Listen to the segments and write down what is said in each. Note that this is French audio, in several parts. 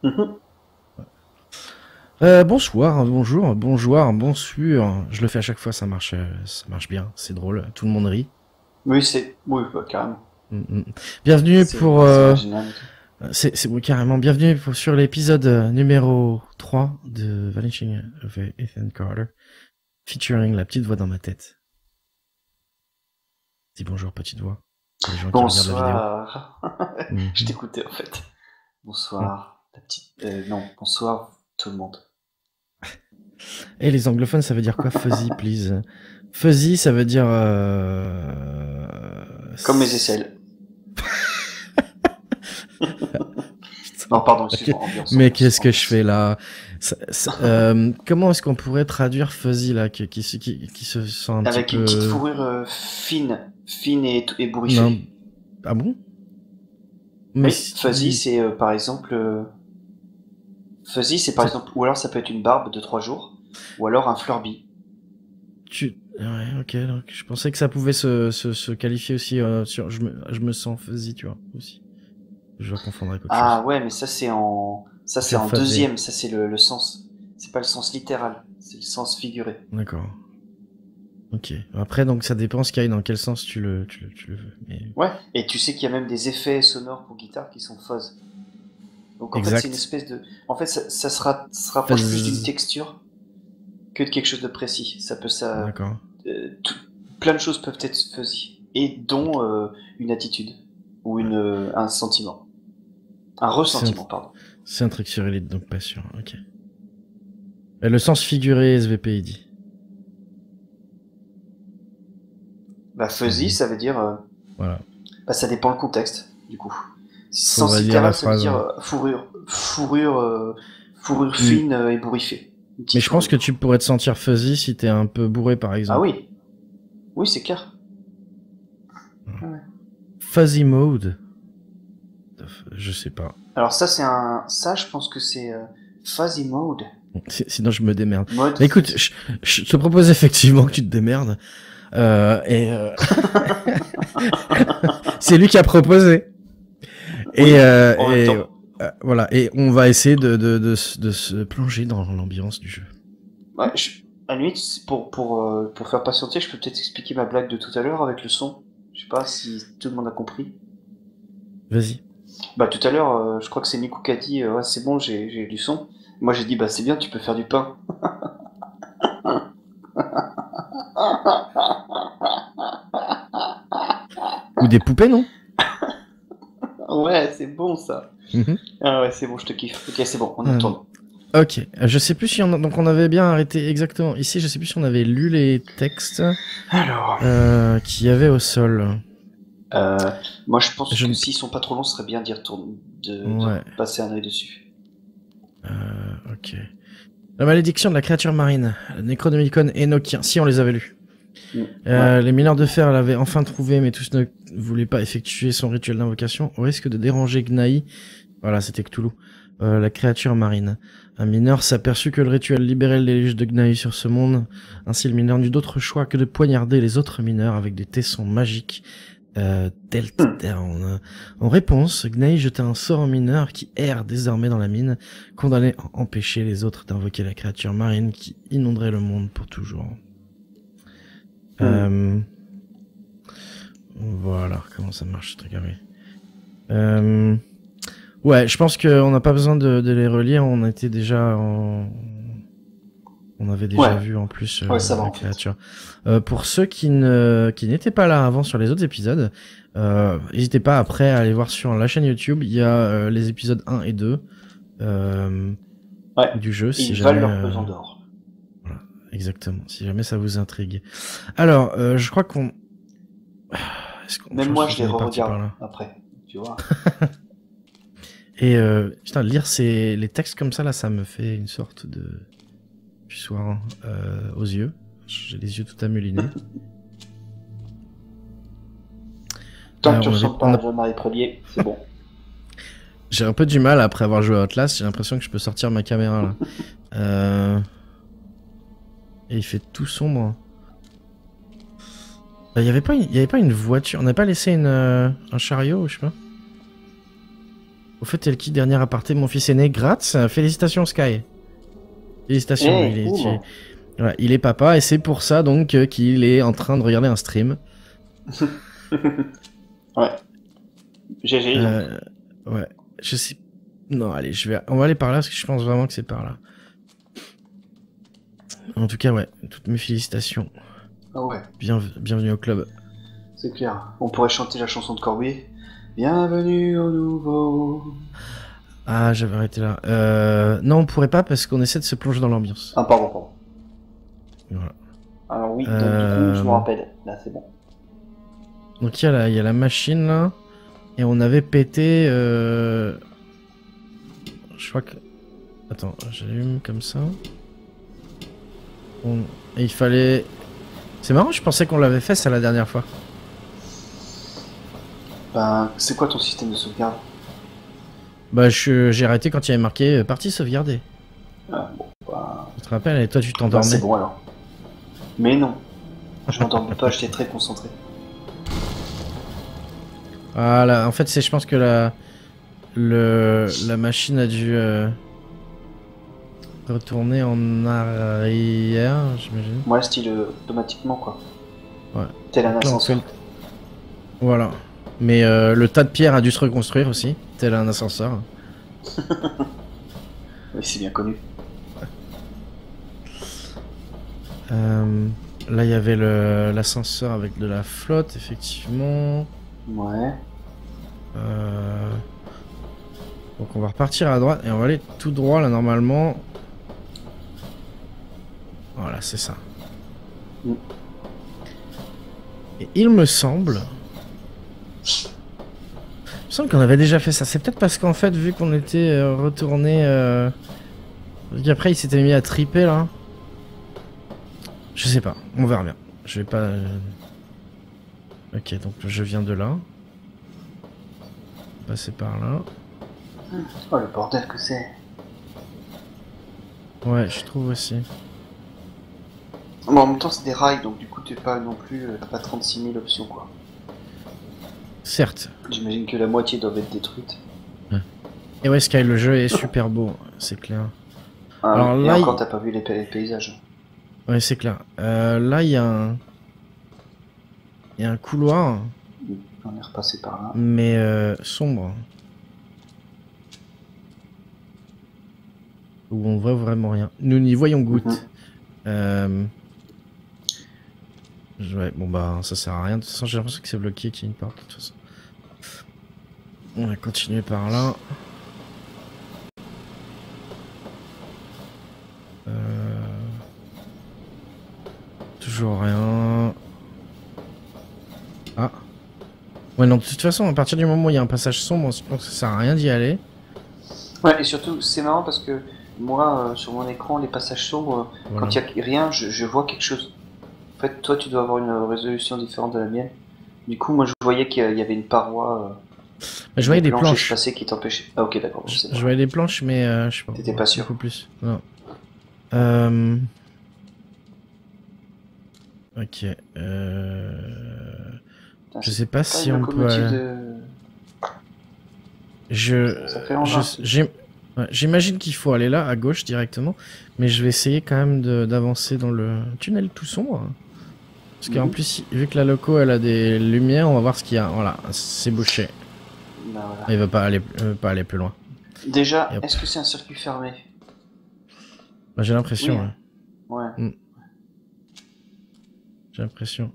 Mhm. Bonsoir, bonjour, bonjour, bonsoir. Je le fais à chaque fois, ça marche bien, c'est drôle, tout le monde rit. Oui, oui, bah, carrément. Mm, mm. Bienvenue pour, C'est original et tout. oui, carrément, bienvenue sur l'épisode numéro 3 de Vanishing of Ethan Carter, featuring la petite voix dans ma tête. Dis bonjour, petite voix, pour les gens qui regardent la vidéo. Bonsoir. Je Mhm. t'écoutais en fait. Mm. Bonsoir, la petite. Non, bonsoir tout le monde. Et les anglophones, ça veut dire quoi, fuzzy, please? Fuzzy, ça veut dire... Comme mes aisselles. Non, pardon, Ok. excuse-moi, ambiance, Mais ambiance, qu'est-ce que je ambiance. fais là? Comment est-ce qu'on pourrait traduire fuzzy là, qui se sent un petit Avec une petite peu... fourrure fine et Non. bourriffée. Ah bon? Mais Oui, fuzzy, si c'est par exemple. Fuzzy, c'est par ça- exemple. Ou alors ça peut être une barbe de 3 jours. Ou alors un Flurby. Ouais, ok, donc je pensais que ça pouvait se qualifier aussi sur... je me sens fuzzy, tu vois, aussi. Je dois confondre avec autre Ah chose. ouais, mais ça c'est en. Ça c'est Pure en fuzzy. deuxième, ça c'est le sens. C'est pas le sens littéral, c'est le sens figuré. D'accord. Ok. Après, donc ça dépend ce qu'il y a et dans quel sens tu le veux. Mais... Ouais, et tu sais qu'il y a même des effets sonores pour guitare qui sont fuzz. Donc en fait c'est une Exact. espèce de. En fait se rapproche plus d'une Fuzz. texture que de quelque chose de précis. Ça peut ça. D'accord. tout- Plein de choses peuvent être fuzzy. Et dont une attitude. Ou un sentiment. Un C'est un, ressentiment, pardon. c'est un truc sur Elite, donc pas sûr. Ok. Et le sens figuré, SVP, il dit. Bah fuzzy, Fuzzy. ça veut dire. Voilà. Bah ça dépend le contexte, du coup. Sens Faudrait lire la littéral, ça veut phrase. dire fourrure Hmm. fine et bourriffée. Une Mais petite je pense que fourrure. tu pourrais te sentir fuzzy si t'es un peu bourré, par Ah exemple. oui, oui, c'est clair. Ouais. Fuzzy mode. Je sais pas. Alors ça, je pense que c'est fuzzy mode. Sinon, je me démerde. Mode Mais écoute, fuzzy. je te propose effectivement que tu te démerdes. Et c'est lui qui a proposé. Et, Oui, euh, en même et temps. voilà. Et on va essayer de se plonger dans l'ambiance du jeu. Ouais, à la limite, pour faire patienter, je peux peut-être expliquer ma blague de tout à l'heure avec le son. Je sais pas si tout le monde a compris. Vas-y. Bah tout à l'heure, je crois que c'est Nico qui a dit ouais, c'est bon, j'ai du son. Moi j'ai dit bah c'est bien, tu peux faire du pain. Ou des poupées, non? Ouais, c'est bon ça. Mhm. Ah ouais, c'est bon, je te kiffe. Ok, c'est bon, on y Hmm. retourne. Ok, je sais plus si donc on avait bien arrêté exactement ici. Je sais plus si on avait lu les textes Alors, qu'il y avait au sol. euh, moi je pense Je que ne... s'ils sont pas trop longs, ce serait bien d'y retourner, de Ouais. passer un œil dessus. Ok. La malédiction de la créature marine, Necronomicon et Enochien. Si on les avait lus. Mm, ouais. Les mineurs de fer l'avaient enfin trouvé, mais tous ne voulaient pas effectuer son rituel d'invocation au risque de déranger Gnaï. Voilà, c'était Cthulhu. La créature marine. Un mineur s'aperçut que le rituel libérait les léges de Gnaï sur ce monde. Ainsi, le mineur n'eut d'autre choix que de poignarder les autres mineurs avec des tessons magiques. Delt Hmm. Down. En réponse, Gnaï jeta un sort au mineur qui erre désormais dans la mine, condamné à empêcher les autres d'invoquer la créature marine qui inonderait le monde pour toujours. Hmm. Euh... Voilà, comment ça marche ce truc. Euh... Ouais, je pense qu'on n'a pas besoin de les relire, on était déjà on avait déjà Ouais, vu en plus ouais, ça va la en fait. créature. Pour ceux qui n'étaient pas là avant sur les autres épisodes, n'hésitez pas après à aller voir sur la chaîne YouTube, il y a les épisodes 1 et 2 euh, Ouais, du jeu, si ils valent jamais leur pesant d'or. voilà, exactement, si jamais ça vous intrigue. Alors, je crois qu'on Même je moi, pense je qu'on les est parti par re-regarde là. après, tu vois. Et putain, lire les textes comme ça là, ça me fait une sorte de puce-soir aux yeux. J'ai les yeux tout amulinés. Tant que tu On avait, ressembles pas à Jean-Marie Prelier, c'est bon. j'ai un peu du mal après avoir joué à Outlast. J'ai l'impression que je peux sortir ma caméra là. Et il fait tout sombre. Il y avait pas une voiture. On n'a pas laissé un chariot, je sais pas. Au fait, tel qui dernier aparté, mon fils aîné, Gratz. Félicitations, Sky. Félicitations, Eh, il est, cool. voilà, il est papa et c'est pour ça donc qu'il est en train de regarder un stream. Ouais. GG. Donc. Euh, ouais, je sais. Non, allez, on va aller par là parce que je pense vraiment que c'est par là. En tout cas, ouais, toutes mes félicitations. Ah ouais, Bienvenue au club. c'est clair. On pourrait chanter la chanson de Corbier. Bienvenue au nouveau. Ah, j'avais arrêté là. Non, on pourrait pas parce qu'on essaie de se plonger dans l'ambiance. Ah, pardon. Voilà. Alors oui, donc du coup, je me rappelle. Là, c'est bon. Donc il y a la machine là. Et on avait pété... Je crois que... Attends, j'allume comme ça. Et il fallait... C'est marrant, je pensais qu'on l'avait fait ça la dernière fois. Ben, c'est quoi ton système de sauvegarde? Bah j'ai arrêté quand il y avait marqué partie sauvegardée. Ah, bon, bah... Tu te rappelles, et toi tu bah, t'endormais. c'est bon alors. Mais non. Je m'endormais pas, j'étais très concentré. Voilà, en fait je pense que la machine a dû retourner en arrière, j'imagine. Moi, style automatiquement, quoi. Ouais. Tel un Donc là, on ascenseur. Voilà. Mais le tas de pierres a dû se reconstruire aussi, tel un ascenseur. Oui, c'est bien connu. Là, il y avait l'ascenseur avec de la flotte, effectivement. Ouais. Donc on va repartir à droite et on va aller tout droit là normalement. Voilà, c'est ça. Mm. Et il me semble qu'on avait déjà fait ça. C'est peut-être parce qu'en fait, vu qu'on était retourné... Après, il s'était mis à triper là. Je sais pas, on verra bien. Je vais pas... Ok, donc je viens de là. Passer par là. Oh, le bordel que c'est. Ouais, je trouve aussi. Bon, en même temps, c'est des rails, donc du coup, t'es pas non plus... t'as pas 36 000 options, quoi. Certes. J'imagine que la moitié doivent être détruites. Et ouais, Sky, le jeu est super beau, c'est clair. Ah, Alors et là, encore, t'as pas vu les paysages. Ouais, c'est clair. Là, il y a un... Il y a un couloir, On est repassé par là. mais sombre. Où on voit vraiment rien. Nous n'y voyons goutte. Ouais, bon bah, ça sert à rien. De toute façon, j'ai l'impression que c'est bloqué, qu'il y a une porte, de toute façon. On va continuer par là. Toujours rien. Ah. Ouais, non, de toute façon, à partir du moment où il y a un passage sombre, je pense que ça sert à rien d'y aller. Ouais, et surtout, c'est marrant parce que moi, sur mon écran, les passages sombres, Voilà. quand il y a rien, je vois quelque chose. En fait, toi, tu dois avoir une résolution différente de la mienne. Du coup, moi, je voyais qu'il y avait une paroi. Je voyais des planches. espacées qui t'empêchaient. Ah, ok, d'accord. Je voyais des planches, mais je sais pas. T'étais pas sûr. Beaucoup plus. Non. Ok. Putain, Je c'est sais pas pas si une on peut locomotive aller. Ça fait engin. Ouais, j'imagine qu'il faut aller là, à gauche directement, mais je vais essayer quand même d'avancer dans le tunnel tout sombre. Parce qu'en plus, vu que la loco elle a des lumières, on va voir ce qu'il y a. Voilà, c'est bouché. Bah, voilà. Il veut pas aller plus loin. Déjà, est-ce que c'est un circuit fermé? Bah, j'ai l'impression. Oui. Ouais. J'ai l'impression.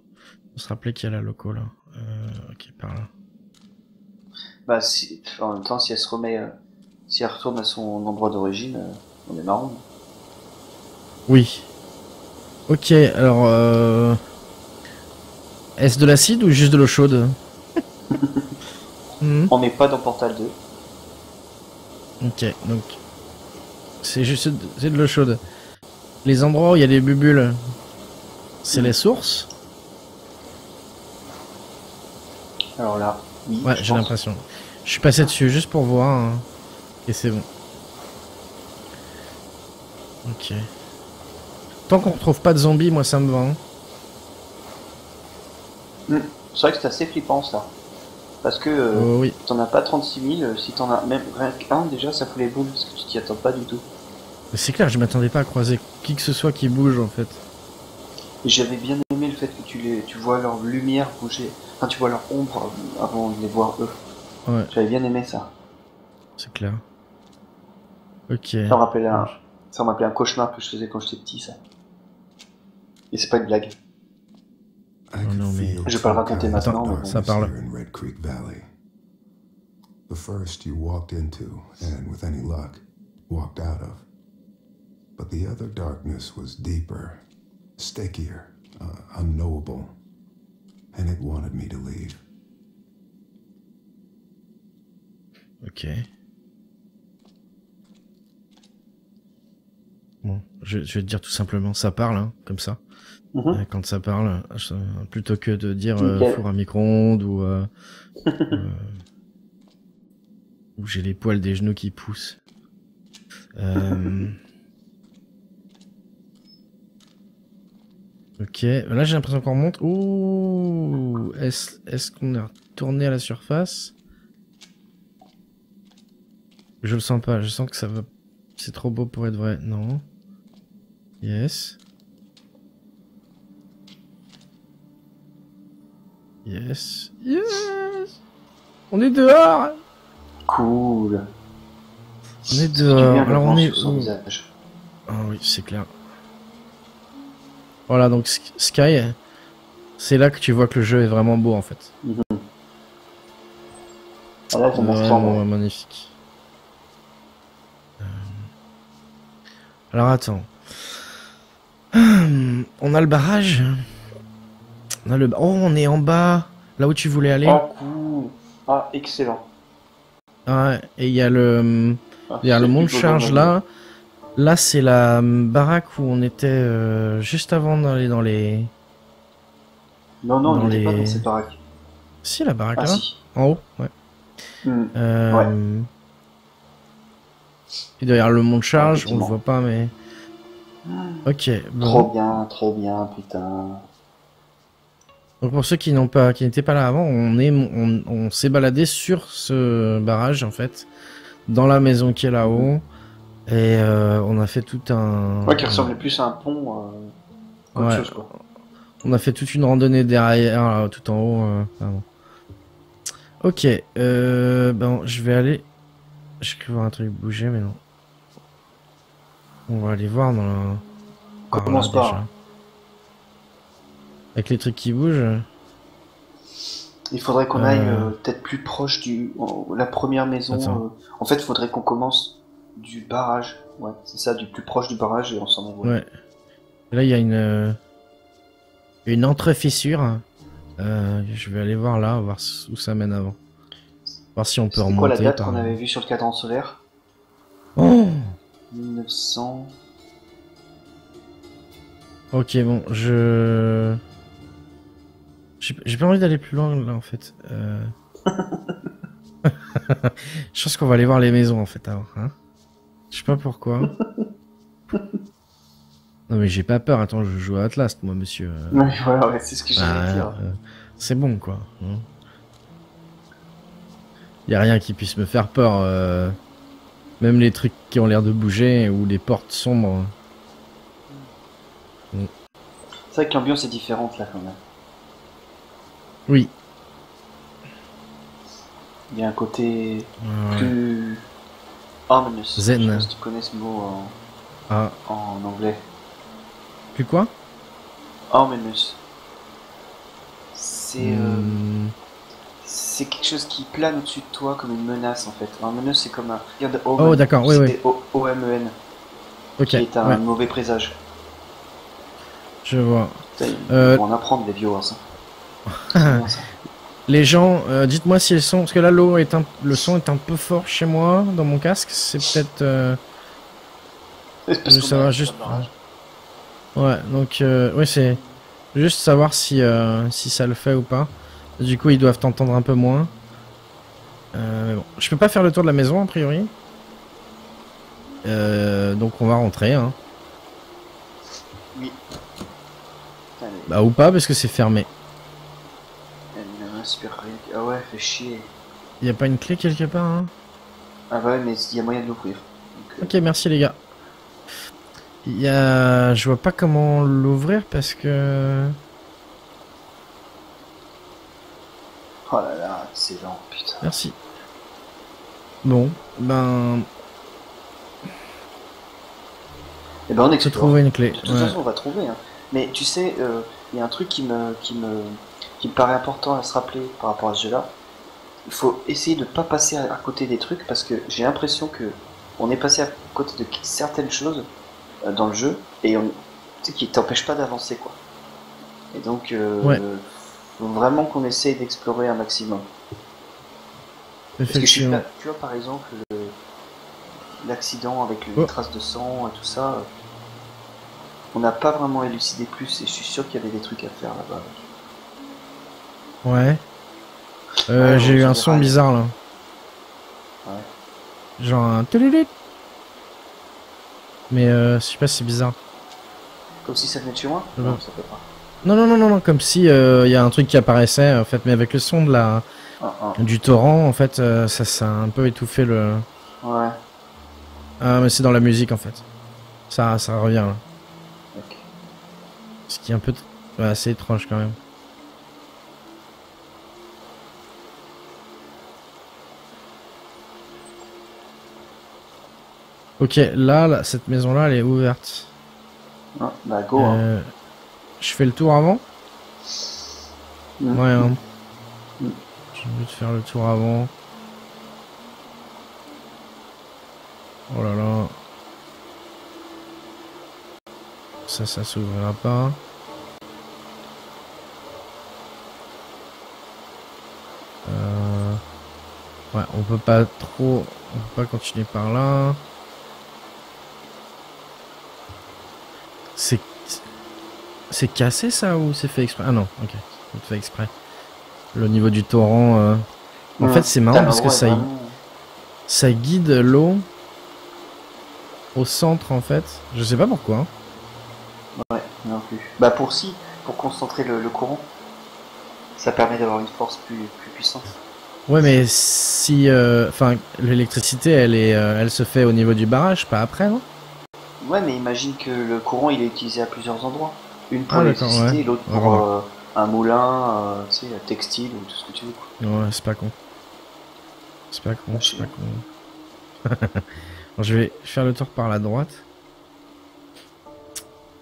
On se rappelait qu'il y a la loco là. Ok, par là. Bah, en même temps, si elle se remet, si elle retourne à son endroit d'origine, on est marrant. Oui. Ok, alors. Est-ce de l'acide ou juste de l'eau chaude? On n'est pas dans Portal 2. Ok, donc. C'est juste de l'eau chaude. Les endroits où il y a des bulles, c'est les sources? Alors là, oui. Ouais, j'ai l'impression. Je suis passé dessus juste pour voir. Hein. Et c'est bon. Ok. Tant qu'on retrouve pas de zombies, moi ça me va. Hein. C'est vrai que c'est assez flippant ça. Parce que Oh oui. t'en as pas 36 000, si t'en as même rien qu'un, déjà ça fout les boules, parce que tu t'y attends pas du tout. Mais c'est clair, je m'attendais pas à croiser qui que ce soit qui bouge en fait. Et j'avais bien aimé le fait que tu vois leur lumière bouger, enfin tu vois leur ombre avant de les voir eux. Ouais, J'avais bien aimé ça. c'est clair. Ok. Ça me rappelait un cauchemar que je faisais quand j'étais petit, ça. Et c'est pas une blague. Oh non, mais... Je vais pas le raconter maintenant, mais Attends, bon. ça parle. In Red Creek Valley. The first you walked into, and with any luck, walked out of. But the other darkness was deeper, stickier, unknowable, and it wanted me to leave. Ok. Bon, je vais te dire tout simplement, ça parle, hein, comme ça. Quand ça parle, plutôt que de dire four à micro-ondes ou j'ai les poils des genoux qui poussent. Ok, là j'ai l'impression qu'on remonte. Ouh, est-ce qu'on est retourné à la surface? Je le sens pas, je sens que ça va... C'est trop beau pour être vrai, non. Yes. Yes. Yes. On est dehors. Cool. On est dehors. Alors on est sur son où? visage. Ah oui, c'est clair. Voilà, donc Sky, c'est là que tu vois que le jeu est vraiment beau en fait. Ah là, ça montre Vraiment magnifique. Alors attends. On a le barrage. On a le... Oh, on est en bas. Là où tu voulais aller. Ah, cool. Ah, excellent. Ouais, et il y a le... Ah, Il y a le c'est mont de plutôt charge bon, là. Là, c'est la baraque où on était juste avant d'aller dans les... Non, non, dans on n'était pas les- dans cette baraque. Si, la baraque Ah, là. si. En haut, ouais. Ouais. Et derrière le mont de charge, on le Effectivement. voit pas, mais... Ok, Trop bon. bien, putain. Donc pour ceux qui n'étaient pas là avant, on s'est baladé sur ce barrage en fait, dans la maison qui est là-haut, et on a fait tout un. Ouais, qui ressemblait plus à un pont qu'autre Ouais. chose, quoi. On a fait toute une randonnée derrière, là, tout en haut. Pardon. Ok, bon, je vais aller. J'ai cru voir un truc bouger, mais non. On va aller voir dans la. Commence par là, par. déjà. Avec les trucs qui bougent. Il faudrait qu'on aille peut-être plus proche la première maison. Attends. En fait, il faudrait qu'on commence du barrage. Ouais, c'est ça, du plus proche du barrage et on s'en envoie. Ouais. Et là, il y a une entre-fissure. Je vais aller voir là, voir où ça mène avant. Voir si on peut C'est remonter. quoi la date par- qu'on avait vue sur le cadran solaire? Oh 1900. Ok, bon, j'ai pas envie d'aller plus loin là en fait. Je pense qu'on va aller voir les maisons en fait avant. Hein, je sais pas pourquoi. Non mais j'ai pas peur. Attends, je joue à Atlas, moi, monsieur. Ouais, voilà, ouais, c'est ce que j'allais dire. C'est bon quoi. Hein. Y a rien qui puisse me faire peur. Même les trucs qui ont l'air de bouger ou les portes sombres. C'est vrai que l'ambiance est différente là quand même. Oui. Il y a un côté Ouais. plus ominous. Zen. Je sais pas si tu connais ce mot Ah, en anglais. plus quoi? Ominous. C'est Hmm. quelque chose qui plane au-dessus de toi comme une menace en fait. Ominous c'est comme un. Regarde, Omen, Oh d'accord, oui, oui. c'était O-M-E-N, Ok. qui est un Ouais, mauvais présage. je vois. Putain, ils Euh, vont en apprendre les viewers. Hein. Ça. Les gens, dites-moi si le son, parce que là le son est un peu fort chez moi dans mon casque. C'est peut-être. C'est parce qu'on Ça a va un juste. barrage. Ouais, donc oui c'est juste savoir si ça le fait ou pas. Du coup ils doivent t'entendre un peu moins. Mais bon, je peux pas faire le tour de la maison a priori. Donc on va rentrer. Hein. Oui. Allez. Bah ou pas parce que c'est fermé. super rien. Ah ouais, fait chier. Y a pas une clé quelque part, hein? Ah bah ouais, mais il y a moyen de l'ouvrir. Donc, Ok, merci les gars. Je vois pas comment l'ouvrir parce que... Oh là là, c'est lent, putain. Merci. Bon, ben... Et ben on J'ai explore. trouvé une clé. De toute Ouais. façon, on va trouver. Hein. Mais tu sais, il y a un truc qui me paraît important à se rappeler par rapport à ce jeu-là. Il faut essayer de pas passer à côté des trucs parce que j'ai l'impression que on est passé à côté de certaines choses dans le jeu et tu sais, qui t'empêchent pas d'avancer quoi. Et donc, Ouais. faut vraiment qu'on essaye d'explorer un maximum. Parce que Effectivement. tu vois par exemple l'accident avec les traces de sang et tout ça, on n'a pas vraiment élucidé plus et je suis sûr qu'il y avait des trucs à faire là-bas. Ouais. Ouais, J'ai eu on un se son verra. bizarre là. Ouais. Genre un... tulilit. Mais je sais pas si c'est bizarre. Comme si ça venait de chez moi? Ouais. Non, ça peut pas. Non, comme si y a un truc qui apparaissait en fait, mais avec le son de la... Ah, du torrent en fait, ça a un peu étouffé le... ah. Ouais, Ah mais c'est dans la musique en fait. Ça revient là. ok. Ce qui est un peu... Ouais, assez étrange quand même. Ok, là, cette maison-là, elle est ouverte. Ah, bah go hein. Je fais le tour avant? Mm. Ouais, hein. Mm. J'ai envie de faire le tour avant. Oh là là. Ça s'ouvrira pas. Ouais, on peut pas trop... On peut pas continuer par là. C'est cassé ça ou c'est fait exprès? Ah non, ok. C'est fait exprès. Le niveau du torrent... En fait, c'est marrant parce que ça guide l'eau au centre en fait. Je sais pas pourquoi. Hein. Ouais, non plus. Bah pour concentrer le courant, ça permet d'avoir une force plus puissante. Ouais, mais si, enfin, l'électricité, elle se fait au niveau du barrage, pas après, non? Ouais, mais imagine que le courant il est utilisé à plusieurs endroits. Une pour Ah d'accord, l'électricité, ouais. l'autre Ouais, pour remarque. un moulin, tu sais, textile ou tout ce que tu veux. Quoi. Ouais, c'est pas con. C'est pas con, Ah, c'est pas con. Bon, je vais faire le tour par la droite.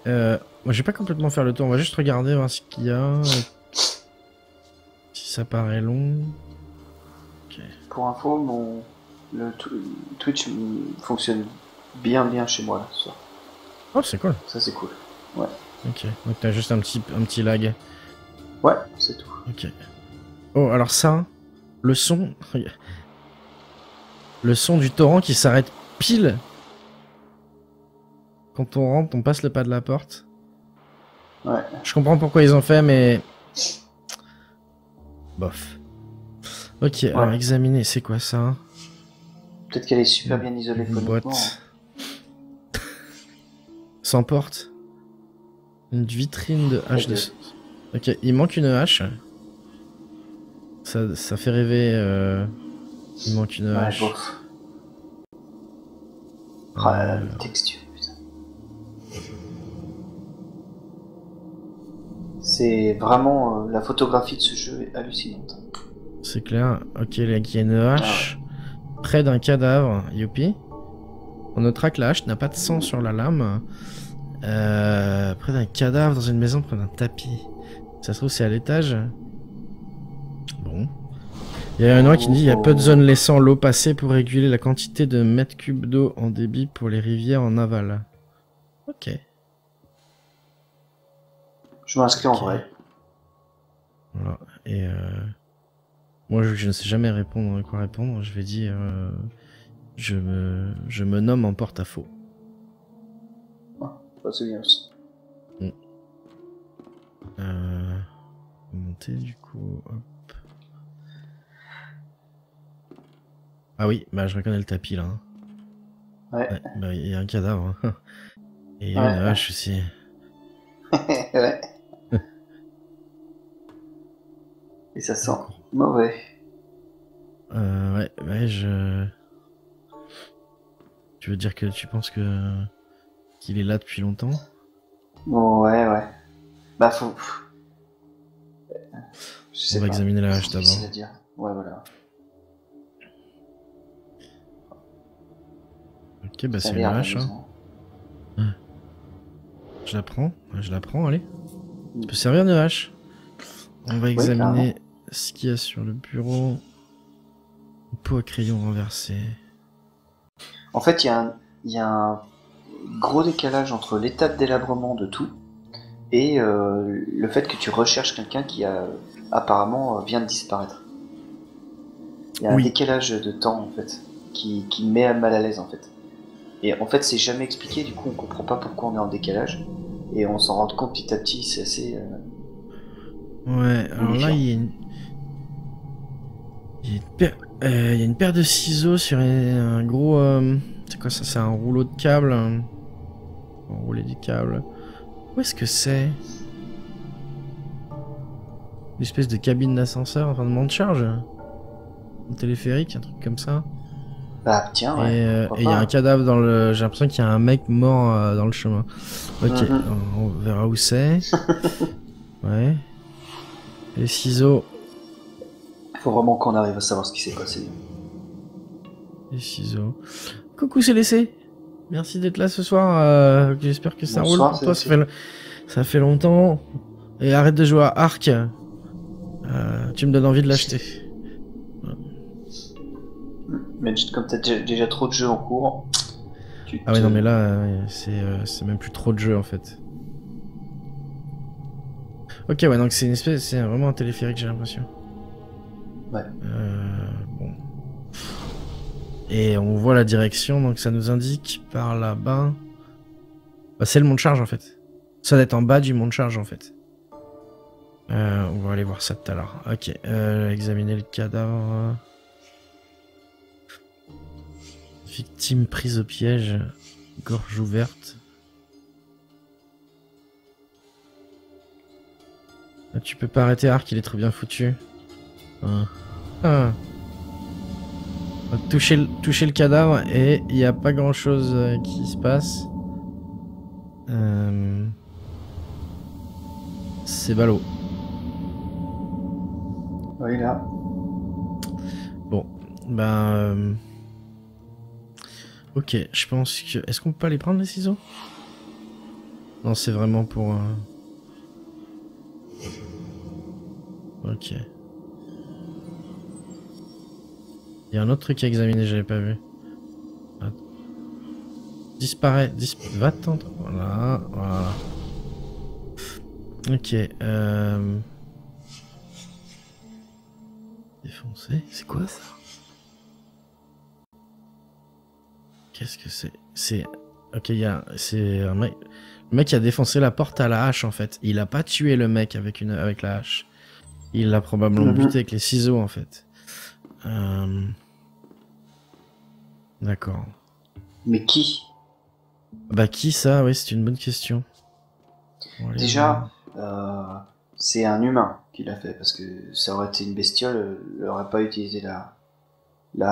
Moi, je vais pas complètement faire le tour, on va juste regarder voir ce qu'il y a. Si ça paraît long. Ok. Pour info, Twitch fonctionne bien chez moi là, ce soir. Oh, c'est cool. Ça c'est cool. Ouais. Ok, donc t'as juste un petit lag. Ouais, c'est tout. Ok. Oh, alors ça, le son... Le son du torrent qui s'arrête pile quand on rentre, on passe le pas de la porte. Ouais. Je comprends pourquoi ils ont fait, mais... Bof. Ok, alors examiner, c'est quoi ça? Peut-être qu'elle est super bien isolée Une phoniquement. boîte. Sans porte. Une vitrine de hache de... Ok, il manque une hache. Ça fait rêver. Il manque une hache. Bof. Ah là là, les textures, putain. C'est vraiment... la photographie de ce jeu est hallucinante. C'est clair. Ok, là, il y a une hache. Près d'un cadavre. Youpi. On notera que la hache n'a pas de sang sur la lame. Près d'un cadavre dans une maison, près d'un tapis. Ça se trouve, c'est à l'étage. Bon. Il y a un noix qui dit il y a peu de zones laissant l'eau passer pour réguler la quantité de mètres cubes d'eau en débit pour les rivières en aval. Ok. Je m'inscris en vrai. Voilà. Et moi, je ne sais jamais répondre quoi répondre. Je vais dire je me nomme en porte-à-faux. Ah, c'est bien aussi. Monter du coup. Hop. Ah oui, bah je reconnais le tapis là. Hein. Ouais. Bah il y a un cadavre. Hein. Et il y a une hache aussi. Ouais. Et ça sent mauvais. Ouais, Tu veux dire que tu penses que qu'il est là depuis longtemps? Bon, ouais. Bah, faut. Je On sais va pas. examiner la hache C'est difficile à d'abord. dire. Ouais, voilà. Ok, bah Ça a c'est une l'air de la hache, hein. maison. Je la prends, ouais, je la prends, allez. Mm. Ça peut servir de hache. On va Oui, examiner carrément. ce qu'il y a sur le bureau. Une peau à crayon renversée. En fait, il y a un gros décalage entre l'état de délabrement de tout et le fait que tu recherches quelqu'un qui a apparemment vient de disparaître. Il y a un Oui. décalage de temps en fait qui me met mal à l'aise en fait. Et en fait, c'est jamais expliqué, du coup, on comprend pas pourquoi on est en décalage et on s'en rend compte petit à petit. C'est assez Ouais, alors là, boulefiant. il y a une paire de ciseaux sur un gros... C'est quoi ça? C'est un rouleau de câble. Enrouler du câble. Où est-ce que c'est? Une espèce de cabine d'ascenseur, enfin de monte charge? Un téléphérique, un truc comme ça? Bah tiens, ouais, pourquoi Et il y a un pas. cadavre dans le... J'ai l'impression qu'il y a un mec mort dans le chemin. Ok, Mhm. on verra où c'est. Ouais. Les ciseaux. Faut vraiment qu'on arrive à savoir ce qui s'est passé. Les ciseaux. Coucou, c'est laissé. Merci d'être là ce soir. J'espère que ça roule Bonsoir, pour c'est toi. laissé. Ça fait longtemps. Et arrête de jouer à Ark. Tu me donnes envie de l'acheter. Mais comme t'as déjà trop de jeux en cours, Ah ouais, non, mais là, c'est même plus trop de jeu en fait. Ok, ouais, donc c'est une espèce. C'est vraiment un téléphérique, j'ai l'impression. Ouais. Bon. Et on voit la direction, donc ça nous indique par là-bas. Bah, c'est le mont de charge en fait. Ça doit être en bas du mont de charge en fait. On va aller voir ça tout à l'heure. Ok, examiner le cadavre. Victime prise au piège. Gorge ouverte. Ah, tu peux pas arrêter Ark, il est trop bien foutu. Ah. On va toucher le cadavre et il n'y a pas grand chose qui se passe. C'est ballot. Oui, là. Bon, ben... Ok, je pense que... Est-ce qu'on peut pas les prendre les ciseaux? Non, c'est vraiment pour... Ok. Il y a un autre truc à examiner, j'avais pas vu. Ah. Disparaît, va tendre. Voilà. Ok, Défoncé, c'est quoi ça? Qu'est-ce que c'est? Ok, c'est un mec... Le mec qui a défoncé la porte à la hache en fait. Il a pas tué le mec avec la hache. Il l'a probablement buté avec les ciseaux en fait. D'accord. Mais qui? Bah qui ça? Oui, c'est une bonne question. Déjà, c'est un humain qui l'a fait, parce que ça aurait été une bestiole, elle aurait pas utilisé la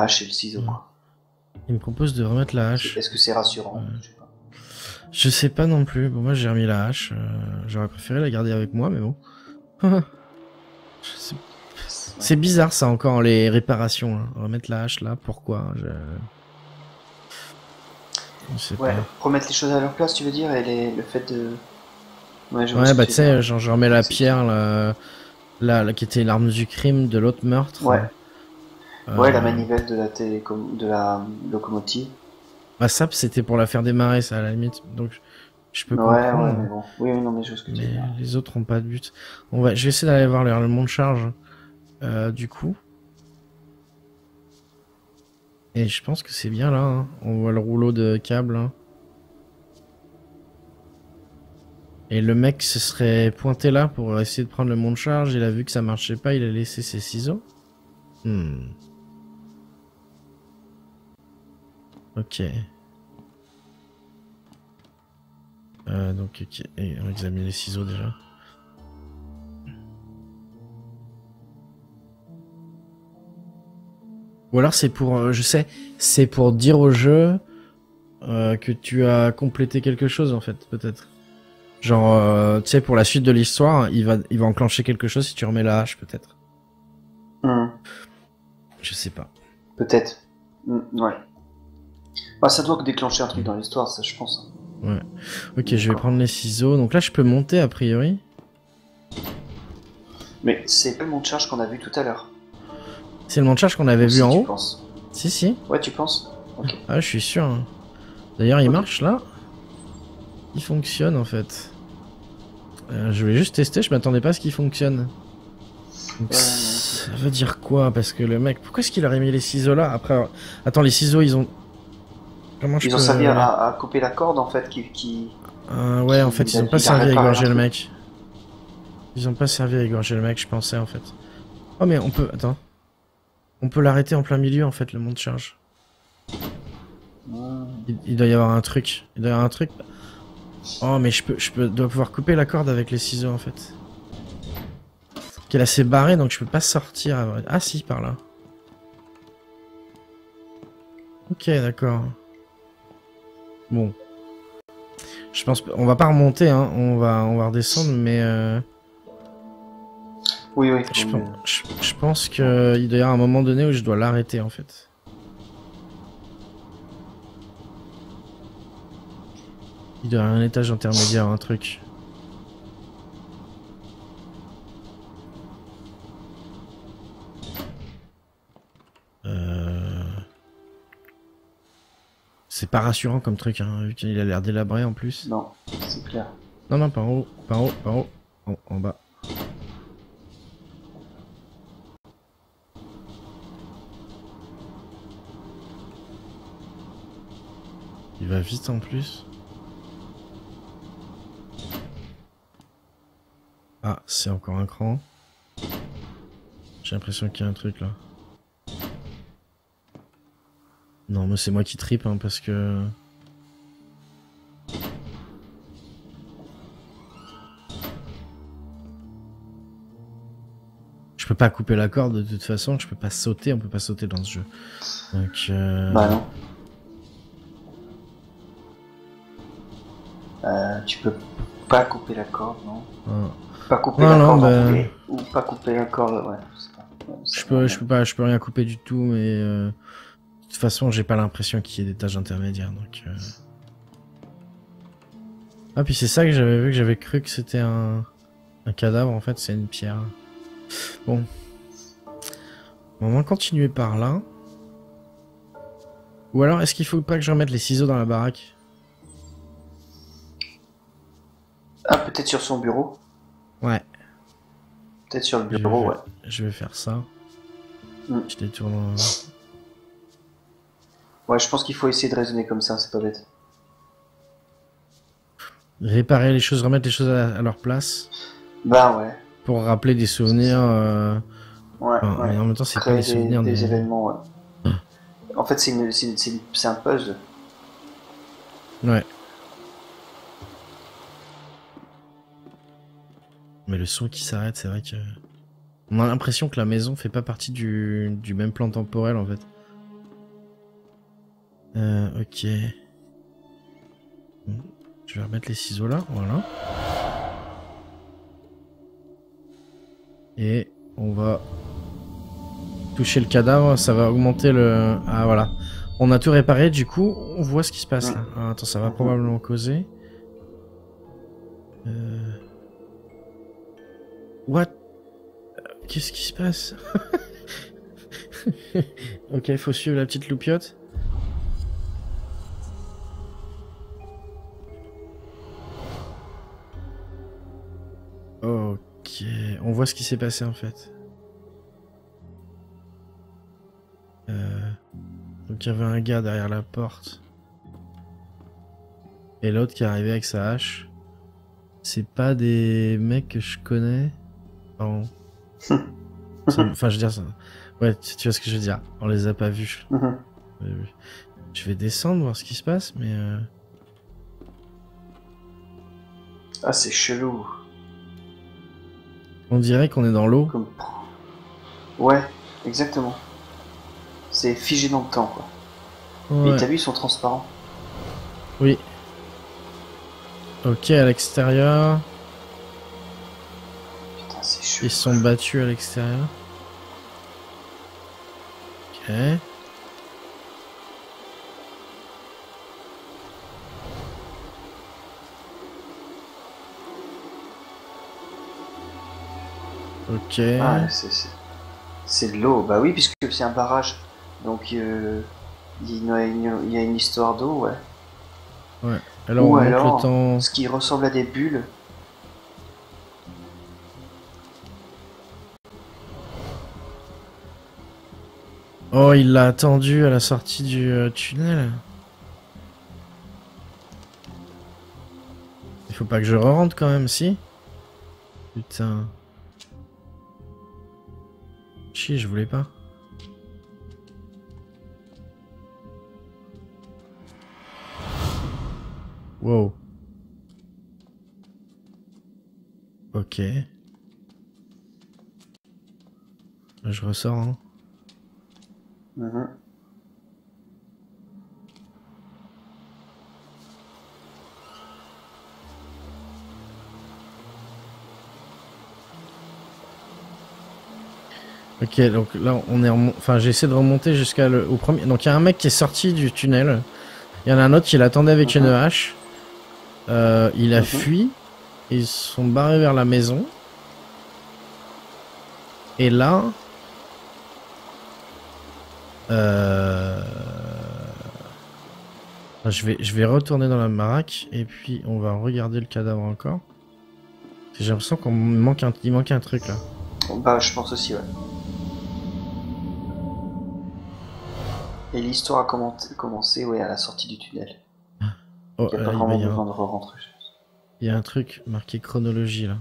hache et le ciseau, quoi. Il me propose de remettre la hache. Est-ce que c'est rassurant? Je sais pas. Je sais pas non plus. Bon, moi j'ai remis la hache. J'aurais préféré la garder avec moi, mais bon. C'est bizarre ça encore, les réparations. Hein. Remettre la hache là, pourquoi? Je sais Ouais, pas. remettre les choses à leur place, tu veux dire, et le fait de... Ouais, je vois Ouais, ce que bah tu tu veux dire. sais, genre je remets la C'est tout. pierre là, qui était l'arme du crime de l'autre meurtre. Ouais, ouais, la Euh, manivelle de de la locomotive. Bah ça, c'était pour la faire démarrer, ça à la limite. Donc je peux Ouais, comprendre. mais bon. Oui, non, mais je vois ce que tu veux Mais dire. les autres ont pas de but. Je vais essayer d'aller voir le mont de charge. Du coup. Et je pense que c'est bien là. Hein. On voit le rouleau de câble. Hein. Et le mec se serait pointé là pour essayer de prendre le mont de charge. Il a vu que ça marchait pas. Il a laissé ses ciseaux. Ok. Donc, ok. Et on examine les ciseaux déjà. Ou alors c'est pour, je sais, c'est pour dire au jeu que tu as complété quelque chose en fait, peut-être. Genre, tu sais, pour la suite de l'histoire, il va enclencher quelque chose si tu remets la hache, peut-être. Je sais pas. Peut-être. Ouais. Bah, ça doit déclencher un truc dans l'histoire, ça, je pense. Ouais. Ok, je vais prendre les ciseaux. Donc là, je peux monter, a priori. Mais c'est pas le mont de charge qu'on a vu tout à l'heure. C'est le mont de charge qu'on avait vu Si en tu haut. penses. Si, si. Ouais, tu penses. Ok. Ah, je suis sûr. Hein. D'ailleurs, il Ok. marche, là. Il fonctionne, en fait. Je voulais juste tester, je m'attendais pas à ce qu'il fonctionne. Donc, ça veut dire quoi? Parce que le mec... Pourquoi est-ce qu'il aurait mis les ciseaux là? Après... Attends, les ciseaux, ils ont... Comment je Ils peux... ont servi à couper la corde, en fait, qui... ouais, en fait, ils ont pas servi à réparé égorger un le truc. mec. Ils ont pas servi à égorger le mec, je pensais, en fait. Oh, mais on peut... Attends. On peut l'arrêter en plein milieu, en fait, le mont de charge. Il doit y avoir un truc. Il doit y avoir un truc. Oh, mais dois pouvoir couper la corde avec les ciseaux, en fait. Ok, là, c'est barré, donc je peux pas sortir. Ah, si, par là. Ok, d'accord. Bon. Je pense... On va pas remonter, hein. On va redescendre, mais... Oui, oui. Je pense qu'il doit y avoir un moment donné où je dois l'arrêter, en fait. Il doit y avoir un étage intermédiaire, un truc. C'est pas rassurant comme truc, hein, vu qu'il a l'air délabré en plus. Non, c'est clair. Non, non, par en haut, par haut, par haut. En bas. Il va vite en plus. Ah, c'est encore un cran. J'ai l'impression qu'il y a un truc là. Non, mais c'est moi qui tripe, hein, parce que... Je peux pas couper la corde de toute façon, je peux pas sauter, on peut pas sauter dans ce jeu. Donc Bah non. Tu peux pas couper la corde, non. Pas couper non, la non, corde bah... en anglais. Ou pas couper la corde, ouais. Je sais pas. Ouais, je peux rien couper du tout, mais de toute façon, j'ai pas l'impression qu'il y ait des tâches intermédiaires, donc. Ah, puis c'est ça que j'avais vu, que j'avais cru que c'était un cadavre, en fait, c'est une pierre. Bon. On va continuer par là. Ou alors, est-ce qu'il faut pas que je remette les ciseaux dans la baraque? Ah, peut-être sur son bureau. Ouais. Peut-être sur le bureau, ouais. Je vais faire ça. Je détourne... Ouais, je pense qu'il faut essayer de raisonner comme ça, c'est pas bête. Réparer les choses, remettre les choses à leur place. Bah ouais. Pour rappeler des souvenirs... Ouais, enfin, ouais. mais en même temps, c'est pas Créer des souvenirs des événements, ouais. En fait, c'est un puzzle. Ouais. Mais le son qui s'arrête, c'est vrai que... On a l'impression que la maison fait pas partie du même plan temporel, en fait. Ok. Bon. Je vais remettre les ciseaux là, voilà. Et on va toucher le cadavre, ça va augmenter le... Ah voilà. On a tout réparé, du coup, on voit ce qui se passe là. Ah, attends, ça va probablement causer. What? Qu'est-ce qui se passe? Ok, il faut suivre la petite loupiote. Ok, on voit ce qui s'est passé en fait. Donc il y avait un gars derrière la porte. Et l'autre qui est arrivé avec sa hache. C'est pas des mecs que je connais. Enfin, je veux dire ça. Ouais, tu vois ce que je veux dire. On les a pas vus. Je vais descendre, voir ce qui se passe, mais... Ah, c'est chelou. On dirait qu'on est dans l'eau. Comme... Ouais, exactement. C'est figé dans le temps, quoi. Ouais. Et t'as vu, ils sont transparents. Oui. Ok, à l'extérieur. Putain, c'est chaud. Ils sont battus à l'extérieur. Ok. Ok. Ah, c'est de l'eau. Bah oui, puisque c'est un barrage. Donc, il y a une histoire d'eau, ouais. Ouais. Alors Ou on monte le alors, temps. ce qui ressemble à des bulles. Oh, il l'a attendu à la sortie du tunnel. Il faut pas que je rentre quand même, si? Putain. Chier, je voulais pas. Wow. Ok. Là, je ressors, hein. Mhm. Ok, donc là, on est enfin, j'ai essayé de remonter jusqu'à au premier. Donc, il y a un mec qui est sorti du tunnel. Il y en a un autre qui l'attendait avec une hache. Il a fui. Ils sont barrés vers la maison. Et là... je vais retourner dans la baraque. Et puis, on va regarder le cadavre encore. J'ai l'impression il manque un truc, là. Bah, je pense aussi, ouais. Et l'histoire a commencé, ouais, à la sortie du tunnel. Oh, Il n'y a pas là, vraiment besoin de re-rentrer. il y a un truc marqué chronologie, là.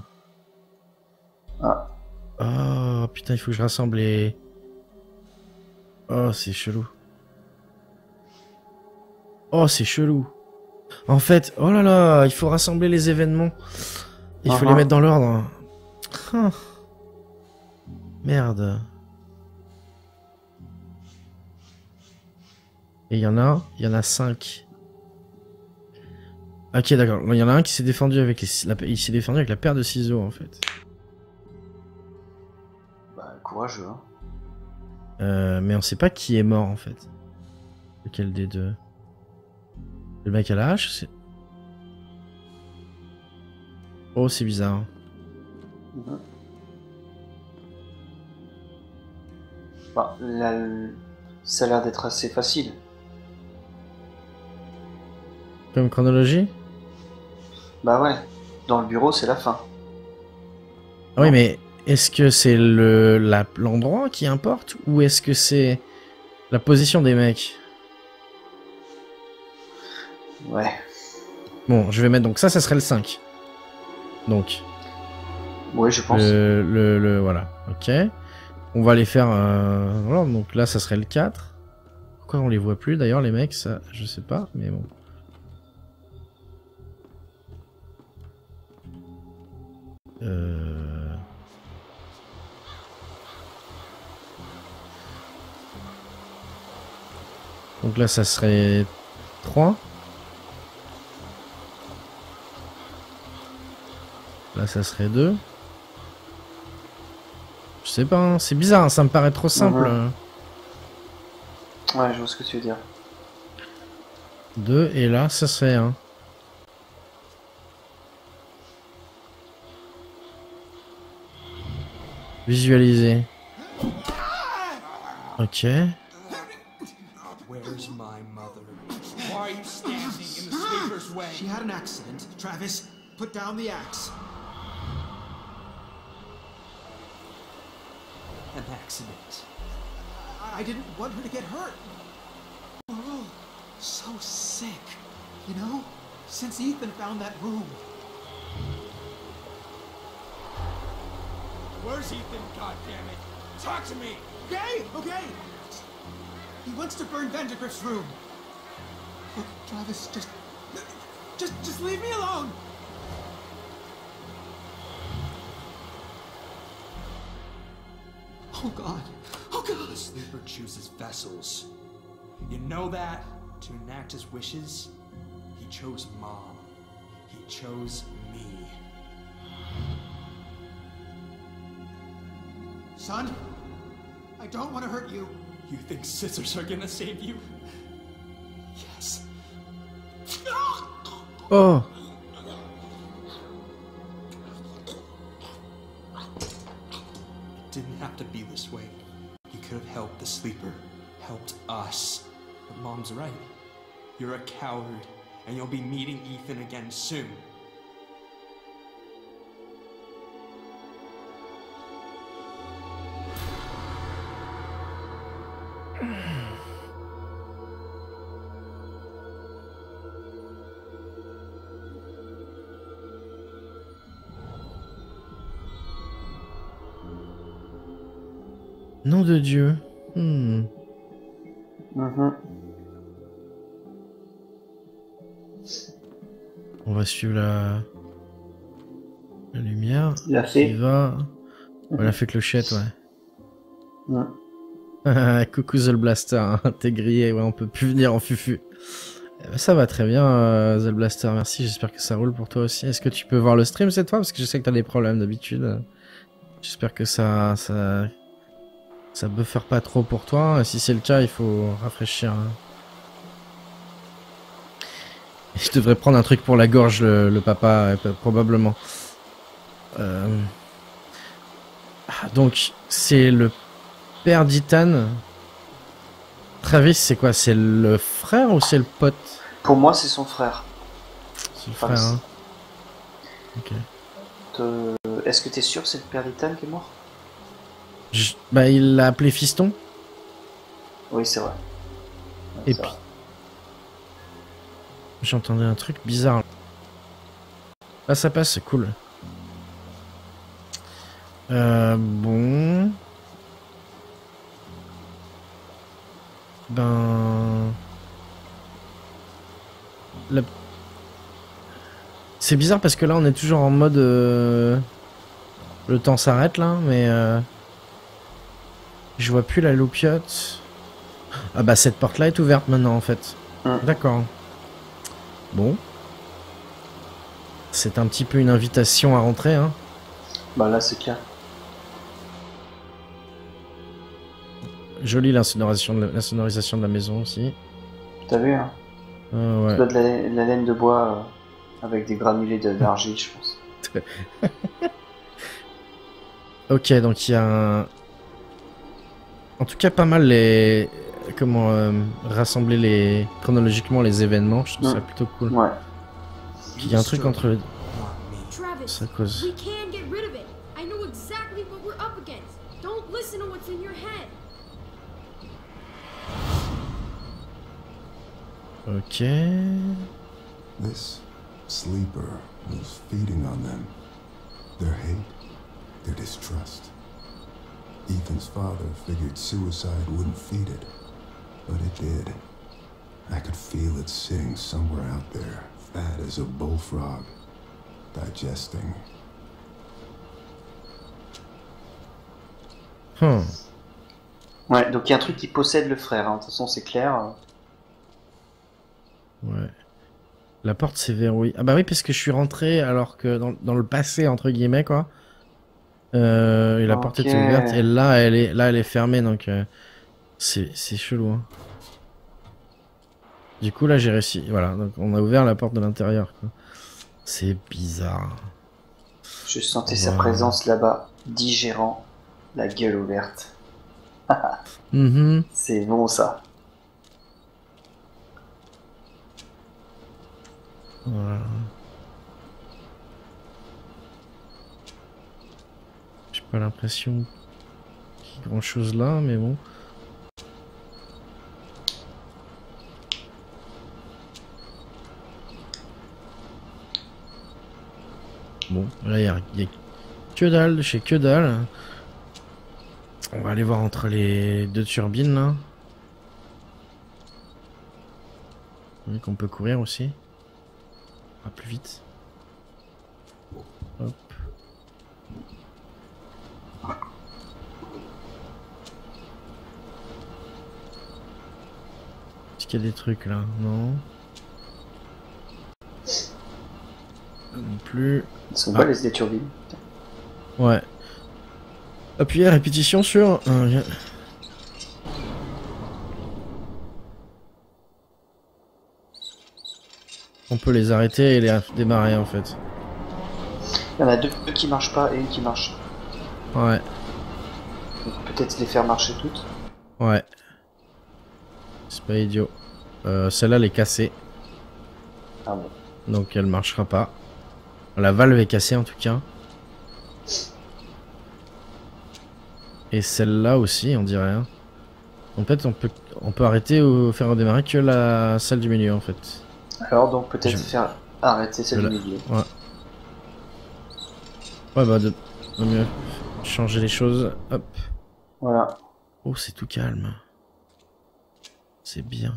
Ah. Oh, putain, il faut que je rassemble les... Oh, c'est chelou. Oh, c'est chelou. En fait, oh là là, il faut rassembler les événements. Il faut les mettre dans l'ordre. Ah. Merde. Et il y en a 5. Ok, d'accord. Il y en a un qui s'est défendu avec il s'est défendu avec la paire de ciseaux, en fait. Bah, courageux, hein. Mais on sait pas qui est mort, en fait. Lequel des deux? Le mec à la hache, c'est... Oh, c'est bizarre. Mhm. Bah, là, ça a l'air d'être assez facile. Comme chronologie? Bah ouais, dans le bureau, c'est la fin. Ah oui, mais est-ce que c'est l'endroit qui importe ou est-ce que c'est la position des mecs? Ouais. Bon, je vais mettre donc ça serait le 5. Donc. Ouais, je pense. Voilà. Ok. On va les faire. Voilà, donc là, ça serait le 4. Pourquoi on les voit plus d'ailleurs, les mecs? Ça, je sais pas, mais bon. Donc là, ça serait 3. Là, ça serait 2. Je sais pas, hein, c'est bizarre, hein, ça me paraît trop simple. Ouais, je vois ce que tu veux dire. 2, et là, ça serait 1. Visualiser. Ok. Where's my mother? Why are you standing in the sleeper's way? She had an accident. Travis, put down the axe. An accident. I didn't want her to get hurt. We're all so sick, you know? Since Ethan found that room. Where's Ethan, goddammit? Talk to me! Okay, okay. He wants to burn Vandergrift's room. Look, Travis, just leave me alone. Oh God. Oh God. Sleeper chooses vessels. You know that? To enact his wishes, he chose Mom. He chose me. Son, I don't want to hurt you. You think scissors are gonna save you? Yes. Oh. Didn't have to be this way. You could have helped the Sleeper, helped us. But Mom's right. You're a coward, and you'll be meeting Ethan again soon. Nom de Dieu. Mhm. On va suivre la lumière. La fée. Qui va. Ouais, la fée clochette, ouais. Coucou The Blaster, hein. T'es grillé, ouais, on peut plus venir en fufu. Eh ben, ça va très bien, The Blaster, merci, j'espère que ça roule pour toi aussi. Est-ce que tu peux voir le stream cette fois? Parce que je sais que t'as des problèmes d'habitude. J'espère que ça buffer pas trop pour toi. Si c'est le cas, il faut rafraîchir. Je devrais prendre un truc pour la gorge, le papa, probablement. Donc, c'est le père d'Ethan. Travis, c'est quoi? C'est le frère ou c'est le pote? Pour moi, c'est son frère. C'est le frère, hein. Ok. Est-ce que t'es sûr que c'est le père d'Ethan qui est mort? Bah, il l'a appelé fiston. Oui, c'est vrai. Ouais, Et c'est puis, vrai. j'entendais un truc bizarre. Là, ça passe, c'est cool. Bon. Ben... C'est bizarre parce que là, on est toujours en mode... Le temps s'arrête, là, mais... Je vois plus la loupiote. Ah bah, cette porte-là est ouverte maintenant, en fait. D'accord. Bon. C'est un petit peu une invitation à rentrer, hein. Bah là, c'est clair. Jolie la sonorisation de la maison aussi. T'as vu, hein? Ouais. Ça doit de la laine de bois avec des granulés d'argile, je pense. Ok, donc il y a un... En tout cas, pas mal les... Comment rassembler chronologiquement les événements, je trouve ça plutôt cool. Ouais. Il y a un truc entre les... Travis, Ça cause... we can get rid of it. I know exactly what we're up against. Don't listen to what's in your head. Ok... This sleeper was feeding on them. Their hate, their distrust. Ethan's father figured suicide wouldn't feed it, but it did. I could feel it sitting somewhere out there, fat as a bullfrog, digesting. Ouais, donc il y a un truc qui possède le frère, hein. De toute façon, c'est clair. Ouais. La porte s'est verrouillée. Ah bah oui, parce que je suis rentré alors que dans le passé, entre guillemets, quoi. Et la porte était ouverte. Et là, elle est fermée, donc... c'est chelou, hein. Du coup, là, j'ai réussi. Voilà, donc on a ouvert la porte de l'intérieur, quoi. C'est bizarre. Je sentais sa présence là-bas, digérant, la gueule ouverte. C'est bon, ça. Voilà. J'ai pas l'impression qu'il y ait grand chose là, mais bon. Bon, là il y a que dalle chez que dalle. On va aller voir entre les deux turbines là. Oui, qu'on peut courir aussi. Ah, plus vite. Hop. qu'il y a des trucs là? Non. Non plus. Ils sont pas les turbines. Ouais. Appuyez à répétition sur... On peut les arrêter et les démarrer en fait. Il y en a deux qui marchent pas et une qui marche. Ouais. Donc peut-être les faire marcher toutes. Ouais. C'est pas idiot. Celle-là elle est cassée. Ah bon. Donc elle marchera pas. La valve est cassée en tout cas. Et celle-là aussi on dirait. Hein. En fait on peut arrêter ou faire redémarrer que la salle du milieu en fait. Alors donc peut-être faire arrêter celle du milieu. Ouais. Ouais bah de mieux changer les choses. Hop. Voilà. Oh c'est tout calme. C'est bien.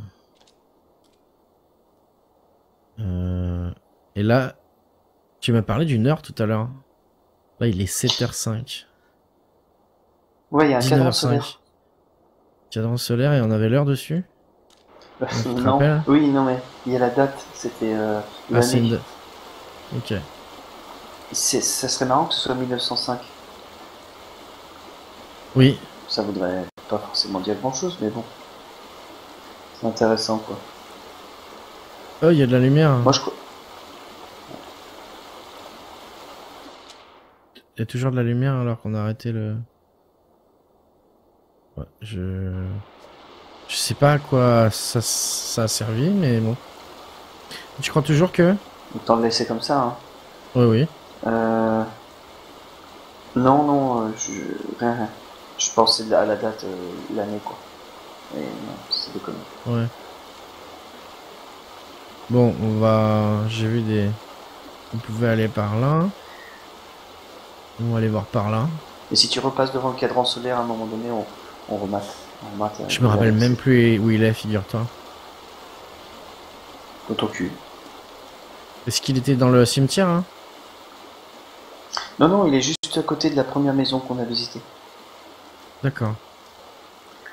Et là, tu m'as parlé d'une heure tout à l'heure. Là il est 7h05. Ouais, il y a un cadran solaire. 19h05. Cadran solaire et on avait l'heure dessus? Tu te Non, rappelles? oui, non mais il y a la date, c'était c'est l'année. une... Ok. Ça serait marrant que ce soit 1905. Oui. Ça voudrait pas forcément dire grand chose, mais bon. C'est intéressant quoi. Oh, il y a de la lumière. Moi je crois. Il y a toujours de la lumière alors qu'on a arrêté le... Ouais, je sais pas à quoi ça a servi, mais bon. Tu crois toujours que... Autant le laisser comme ça, hein. Oui, oui. Non, rien. Je pensais à la date, l'année quoi. Mais non, c'est déconné. Ouais. Bon, on va... J'ai vu des... On pouvait aller par là. On va aller voir par là. Et si tu repasses devant le cadran solaire, à un moment donné, on remate. Je me rappelle même plus où il est, figure-toi. Dans ton cul. Est-ce qu'il était dans le cimetière, hein? Non, il est juste à côté de la première maison qu'on a visitée. D'accord.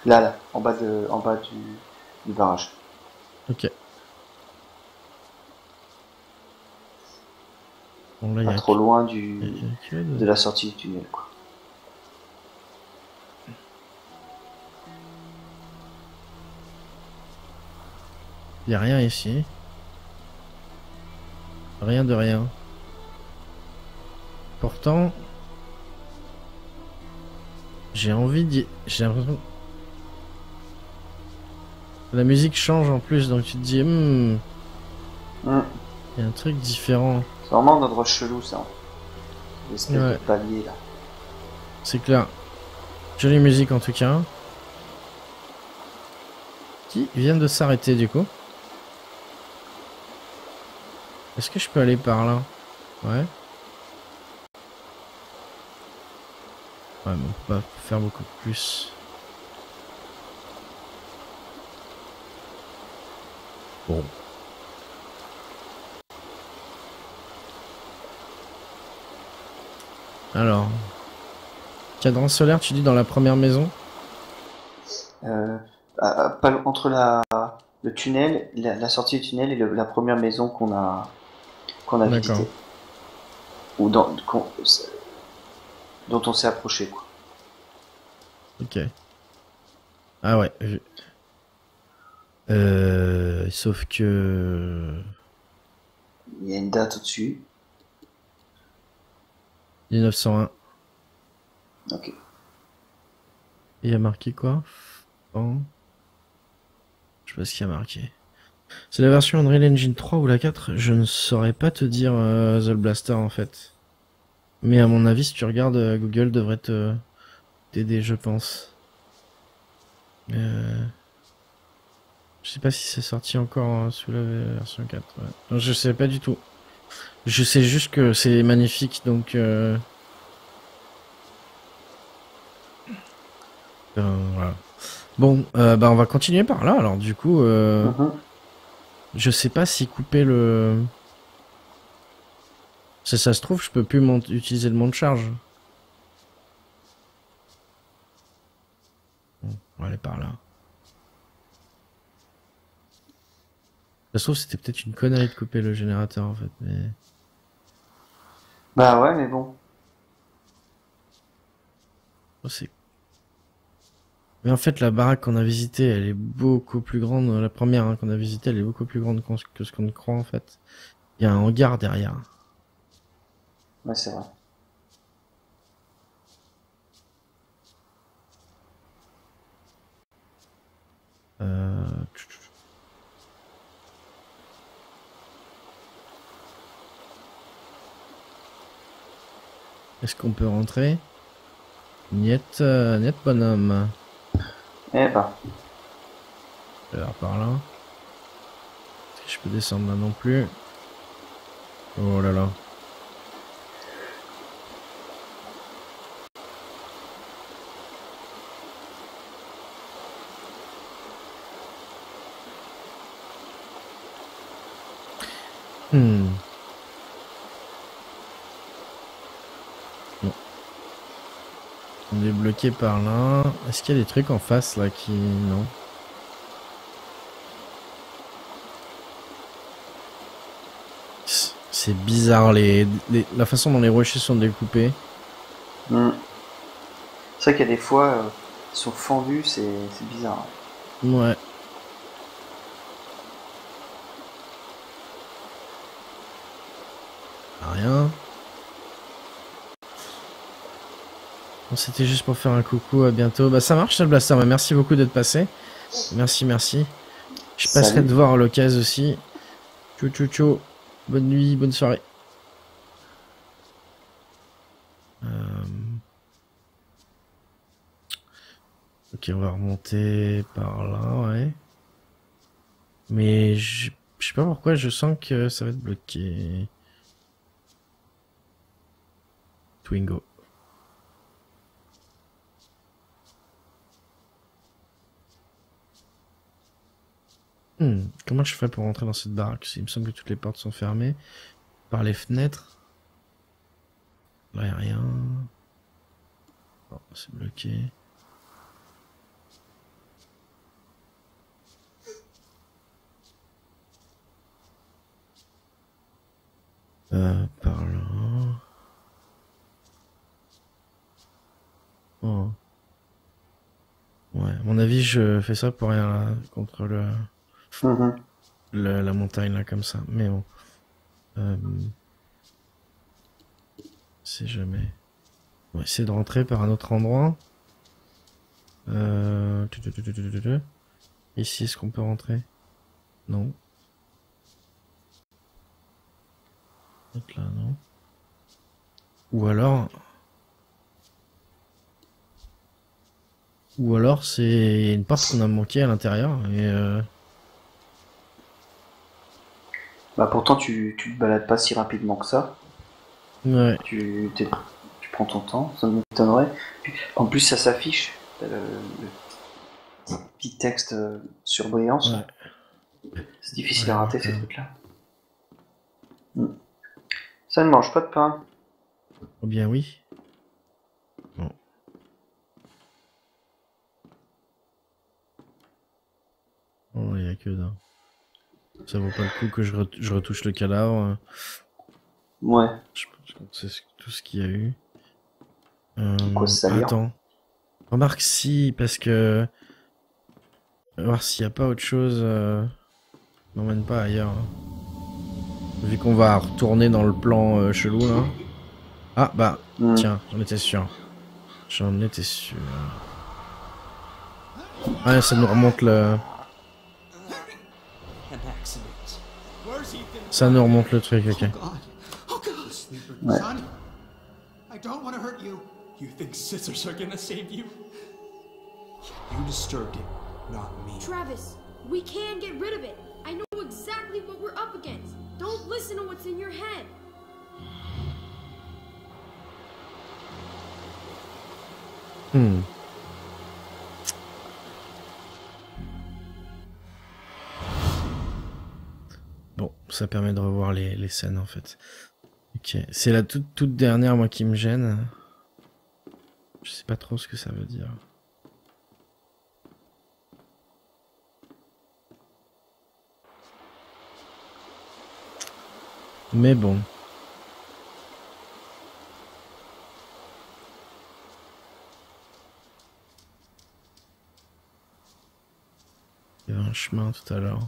Là, en bas du barrage. Ok. Bon, là, Pas trop loin de la sortie du tunnel, quoi. Il n'y a rien ici. Rien de rien. Pourtant, j'ai envie d'y... J'ai l'impression... La musique change en plus, donc tu te dis... Il y a un truc différent. C'est vraiment un endroit chelou, ça. L'espèce Ouais. de palier, là. C'est clair. Jolie musique en tout cas. Qui vient de s'arrêter du coup. Est-ce que je peux aller par là? Ouais. Ouais, mais on peut pas faire beaucoup plus. Bon. Alors. Cadran solaire, tu dis dans la première maison? Entre le tunnel, la sortie du tunnel et la première maison qu'on a visitée. Ou dont on s'est approché, quoi. Ok. Ah ouais. Sauf que... Il y a une date au-dessus. 1901. Ok. Il y a marqué quoi? Bon. Je sais pas ce qu'il y a marqué. C'est la version Unreal Engine 3 ou la 4? Je ne saurais pas te dire The Blaster en fait. Mais à mon avis, si tu regardes, Google devrait t'aider, je pense. Je sais pas si c'est sorti encore sous la version 4. Ouais. Non, je sais pas du tout. Je sais juste que c'est magnifique, donc... voilà. Bon, bah on va continuer par là, alors du coup... Je sais pas si couper le... Si ça se trouve, je peux plus utiliser le monte-charge. Bon, on va aller par là. Ça se trouve, c'était peut-être une connerie de couper le générateur en fait. Mais... Bah ouais, mais bon. Oh, mais en fait, la baraque qu'on a visitée, elle est beaucoup plus grande. La première hein, qu'on a visitée, elle est beaucoup plus grande que ce qu'on croit en fait. Il y a un hangar derrière. Ouais, c'est vrai. Euh... Est-ce qu'on peut rentrer? Niet, niet bonhomme. Eh bah. Alors par là. Est-ce que je peux descendre là non plus? Oh là là. Non. On est bloqué par là. Est-ce qu'il y a des trucs en face là qui... Non. C'est bizarre la façon dont les rochers sont découpés. C'est vrai qu'il y a des fois, ils sont fendus, c'est bizarre. Ouais. Rien. Bon, c'était juste pour faire un coucou, à bientôt. Bah ça marche, Shell Blaster, bah, merci beaucoup d'être passé. Merci. Je passerai Salut. te voir à l'occasion aussi. Ciao. Bonne nuit, bonne soirée. Ok, on va remonter par là, ouais. Mais je sais pas pourquoi, je sens que ça va être bloqué. Twingo. Comment je fais pour rentrer dans cette baraque? Il me semble que toutes les portes sont fermées. Par les fenêtres. Là, y a rien. Bon, c'est bloqué. Par là. Oh. Ouais, à mon avis, je fais ça pour rien là, contre la montagne là, comme ça. Mais bon. C'est jamais. On va essayer de rentrer par un autre endroit. Ici, est-ce qu'on peut rentrer? Non. Peut-être là, non. Ou alors c'est une porte qu'on a manqué à l'intérieur et Bah pourtant, tu te balades pas si rapidement que ça. ouais. Tu prends ton temps, ça m'étonnerait. En plus, ça s'affiche. Le petit texte sur brillance. Ouais. C'est difficile Ouais, à rater donc, ces trucs-là. Ça ne mange pas de pain. Oh bien oui. Bon. Oh, il y a que dalle. Ça vaut pas le coup que je retouche le cadavre. Ouais. Je pense que c'est tout ce qu'il y a eu. Quoi, se salir? Attends. Remarque si, parce que... On va voir s'il n'y a pas autre chose... M'emmène pas ailleurs. Vu qu'on va retourner dans le plan chelou là. Ah bah, tiens, j'en étais sûr. Ouais, ça nous remonte le... An accident. Ça nous remonte le truc, ok. Oh God! Ouais. Son, I don't want to hurt you. You think scissors are gonna save you? You disturbed it, not me. Travis, we can get rid of it. I know exactly what we're up against. Don't listen to what's in your head. Bon, ça permet de revoir les scènes en fait. Ok, c'est la toute dernière moi qui me gêne. Je sais pas trop ce que ça veut dire. Mais bon. Il y avait un chemin tout à l'heure.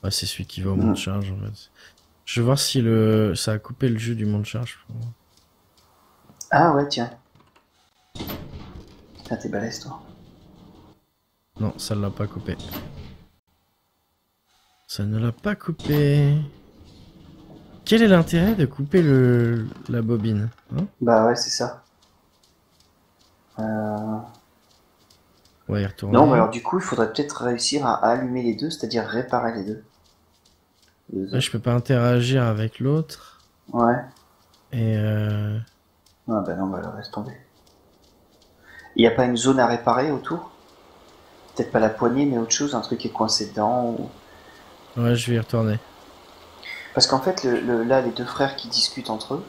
Ah, c'est celui qui va au monte charge en fait. Je vais voir si ça a coupé le jeu du monte charge. Ah ouais, tiens. Ah, t'es balèze, toi. Non, ça ne l'a pas coupé. Ça ne l'a pas coupé. Quel est l'intérêt de couper la bobine, hein? Bah ouais, c'est ça. On va y retourner. Non, mais alors du coup, il faudrait peut-être réussir à allumer les deux, c'est-à-dire réparer les deux. Là, je peux pas interagir avec l'autre. Ouais. Et Ah bah non, bah alors laisse tomber. Il n'y a pas une zone à réparer autour? Peut-être pas la poignée, mais autre chose, un truc qui est coincé dedans ou... ouais, je vais y retourner. Parce qu'en fait, là, les deux frères qui discutent entre eux,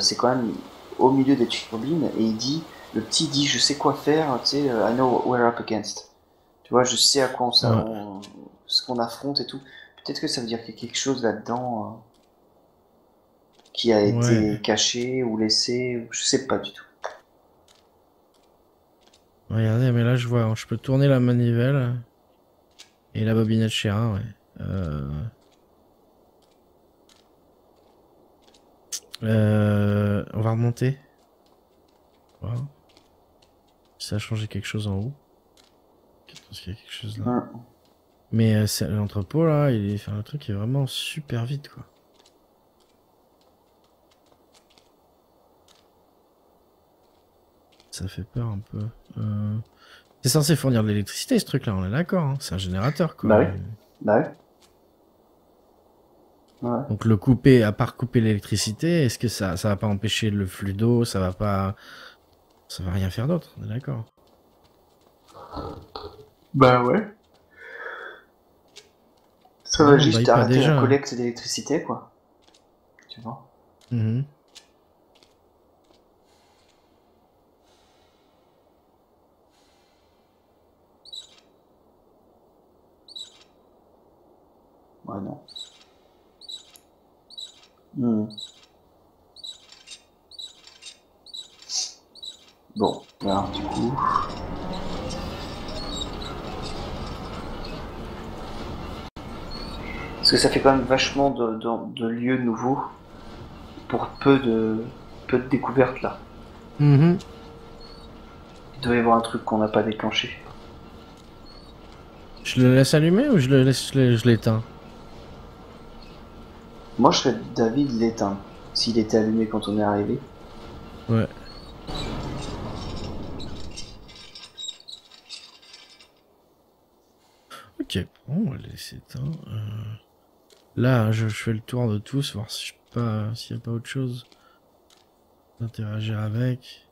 c'est quand même au milieu des turbines, et le petit dit, je sais quoi faire, tu sais, I know what we're up against. Tu vois, je sais à quoi ce qu'on affronte et tout. Peut-être que ça veut dire qu'il y a quelque chose là-dedans qui a été caché ou laissé, ou je sais pas du tout. Regardez, mais là je vois, je peux tourner la manivelle et la bobinette chez un, ouais. On va remonter. Voilà. Ça a changé quelque chose en haut. Parce qu'il y a quelque chose là. Mais l'entrepôt là, le truc est vraiment super vite quoi. Ça fait peur un peu. C'est censé fournir de l'électricité ce truc là, on est d'accord, hein. C'est un générateur quoi. Bah oui. Bah oui. Ouais. Donc le à part couper l'électricité, est-ce que ça va pas empêcher le flux d'eau, ça va rien faire d'autre, on est d'accord. Bah ouais. Ça va juste arrêter la collecte d'électricité quoi. Tu vois. Ouais, non. Bon, alors du coup... Parce que ça fait quand même vachement de lieux nouveaux pour peu de découvertes là. Il doit y avoir un truc qu'on n'a pas déclenché. Je le laisse allumer ou je l'éteins? Moi je serais d'avis de l'éteindre, s'il était allumé quand on est arrivé. Ouais. Ok, bon, on va le laisser éteindre. Là, je fais le tour de tous, voir si s'il n'y a pas autre chose d'interagir avec.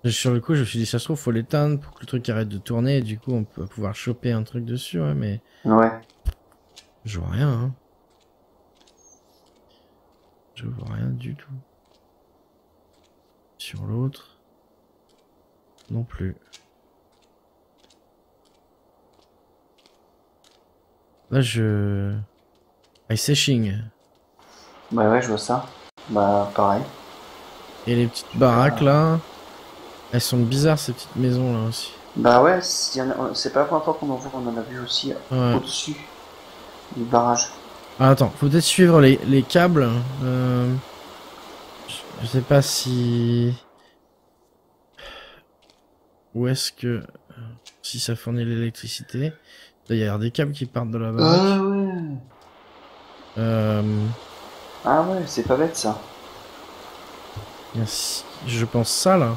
Sur le coup, je me suis dit, ça se trouve, faut l'éteindre pour que le truc arrête de tourner, et du coup, on peut pouvoir choper un truc dessus, ouais, mais... Ouais. Je vois rien, hein. Je vois rien du tout. Sur l'autre... non plus. Là, Ice Seshing. Bah ouais, je vois ça. Bah, pareil. Et les petites baraques, là... elles sont bizarres, ces petites maisons, là, aussi. Bah ouais, c'est pas la première fois qu'on en voit, on en a vu aussi au-dessus du barrage. Ah, attends, faut peut-être suivre les câbles. Je sais pas si... où est-ce que... si ça fournit l'électricité. Il y a des câbles qui partent de la baraque. Ah ouais. Ah ouais, c'est pas bête ça. Je pense ça là.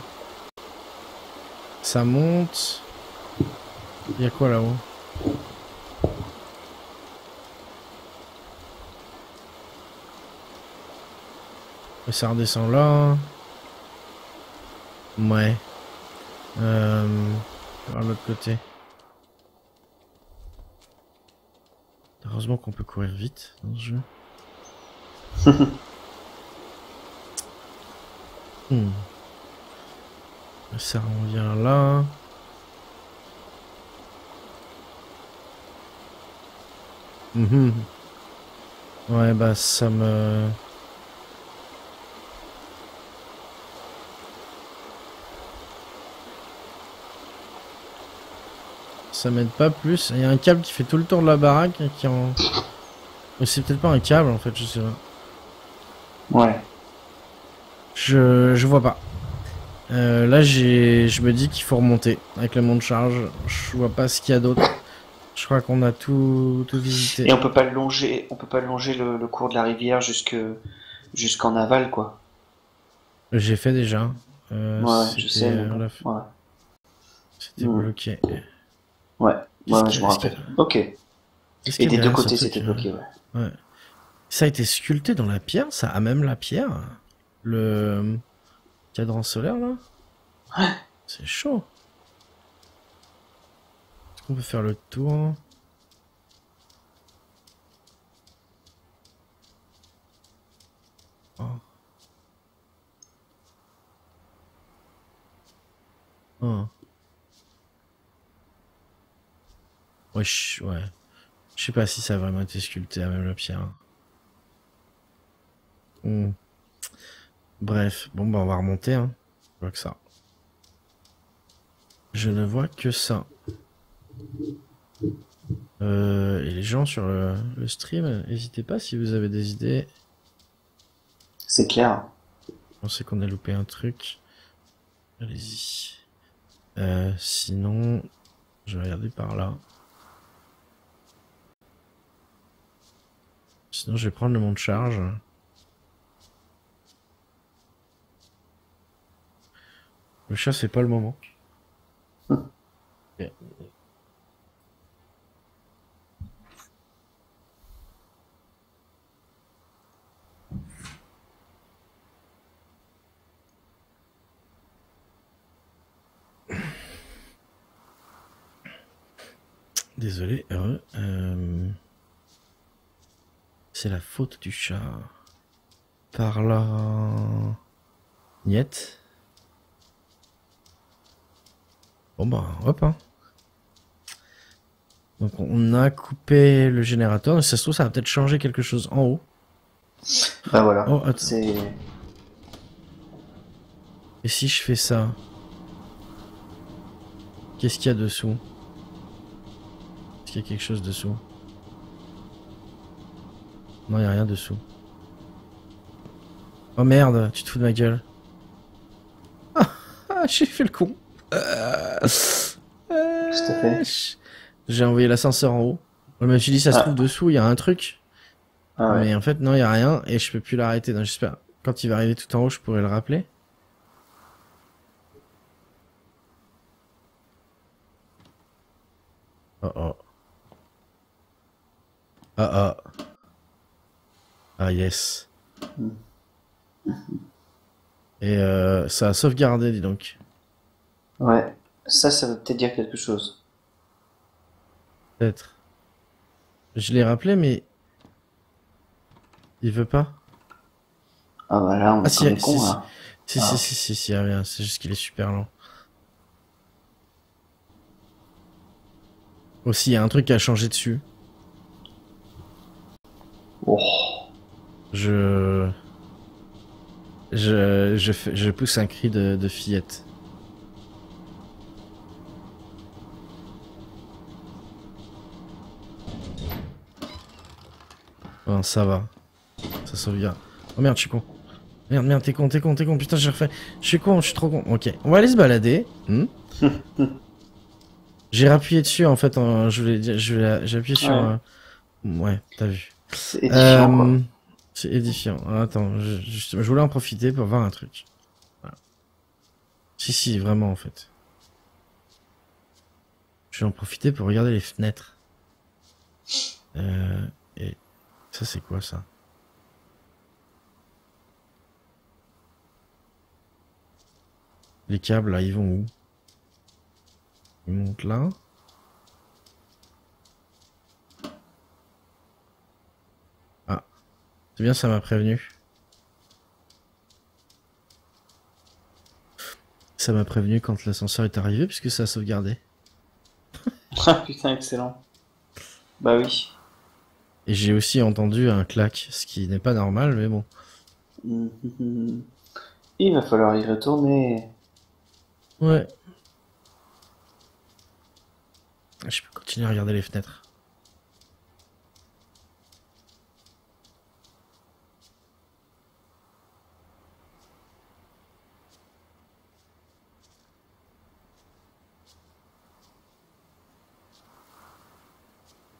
Ça monte. Il y a quoi là-haut? Et ça redescend là. Ouais. Par l'autre côté. Heureusement qu'on peut courir vite dans ce jeu. Ça revient là. Mhm. Ouais, bah ça me... Ça m'aide pas plus. Il y a un câble qui fait tout le tour de la baraque et qui en... Mais c'est peut-être pas un câble en fait, je sais pas. Ouais. Je vois pas. Là je me dis qu'il faut remonter avec le mont de charge. Je vois pas ce qu'il y a d'autre. Je crois qu'on a tout visité. Et on peut pas longer le cours de la rivière jusqu'en aval, quoi. J'ai fait déjà. Ouais, je sais, mais bon. Ouais. C'était Hmm. bloqué. Ouais, Qu'est-ce ouais, qu'il je y me a- rappelle. Ok. Et Qu'est-ce qu'il y a des deux derrière côtés, ce truc, c'était bloqué, ouais. Ouais. Ça a été sculpté dans la pierre, ça a même la pierre. Le cadran solaire là. C'est chaud. Est-ce qu'on peut faire le tour? Oh. Oh. Ouais, ouais. Je sais pas si ça a vraiment été sculpté à même la pierre. Hmm. Bref, bon bah on va remonter hein. Je vois que ça. Je ne vois que ça. Et les gens sur le stream, n'hésitez pas si vous avez des idées. C'est clair. On sait qu'on a loupé un truc. Allez-y. Sinon, je vais regarder par là. Sinon, je vais prendre le mont de charge. Le chat, c'est pas le moment. Ok. Désolé, heureux. C'est la faute du chat. Par là. Niet. Bon bah, hop hein. Donc on a coupé le générateur. Si ça se trouve, ça va peut-être changer quelque chose en haut. Bah voilà. Oh, attends. C'est... Et si je fais ça? Qu'est-ce qu'il y a dessous? Est-ce qu'il y a quelque chose dessous? Non, il n'y a rien dessous. Oh merde, tu te fous de ma gueule. Ah, j'ai fait le con. Qu'est-ce que t'as fait? J'ai envoyé l'ascenseur en haut. Je me suis dit, ça se trouve dessous, il y a un truc. Ah ouais. Mais en fait, non, il n'y a rien et je peux plus l'arrêter. Donc j'espère, quand il va arriver tout en haut, je pourrai le rappeler. Oh oh. Ah ah. Ah yes. Et ça a sauvegardé, dis donc. Ouais. Ça veut peut-être dire quelque chose. Peut-être. Je l'ai rappelé, mais... Il veut pas. Ah bah là, on est Ah si, comme des cons, si, là. si, y a rien. C'est juste qu'il est super lent. Aussi, il y a un truc à changer dessus. Oh. Je pousse un cri de fillette. Oh, ça va. Ça sauvegarde. Oh merde, je suis con. Merde, t'es con. Putain, j'ai refait. Je suis con, je suis trop con. Ok, on va aller se balader. J'ai rappuyé dessus en fait. J'ai appuyé sur. Ouais. Ouais, t'as vu. C'est édifiant, quoi. C'est édifiant. Attends, je voulais en profiter pour voir un truc. Voilà. Si, vraiment en fait. Je vais en profiter pour regarder les fenêtres. Et ça c'est quoi ça? Les câbles là, ils vont où? Ils montent là. Ah, c'est bien, ça m'a prévenu. Ça m'a prévenu quand l'ascenseur est arrivé puisque ça a sauvegardé. Ah putain, excellent. Bah oui. Et j'ai aussi entendu un clac, ce qui n'est pas normal, mais bon. Il va falloir y retourner. Ouais. Je peux continuer à regarder les fenêtres.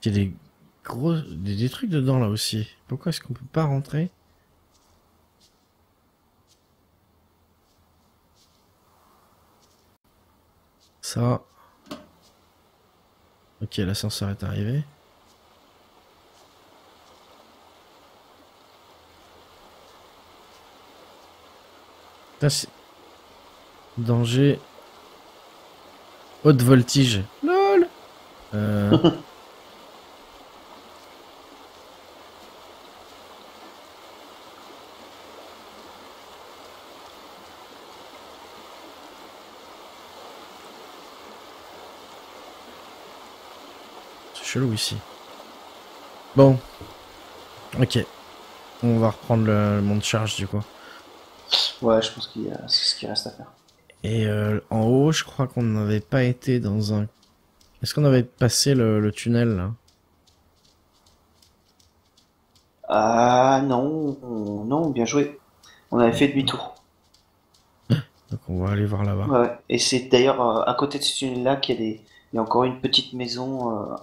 Il y a des trucs dedans là aussi. Pourquoi est-ce qu'on peut pas rentrer? Ça. Ok, l'ascenseur est arrivé. Là, c'est... Danger. Haute voltige. LOL. C'est chelou ici. Bon. Ok. On va reprendre le monde charge du coup. Ouais, je pense qu'il y a... c'est ce qui reste à faire. Et en haut, je crois qu'on n'avait pas été dans un... Est-ce qu'on avait passé le tunnel là? Ah non, non, bien joué. On avait fait demi-tour. Donc on va aller voir là-bas. Ouais, ouais. Et c'est d'ailleurs à côté de ce tunnel-là qu'il y a il y a encore une petite maison,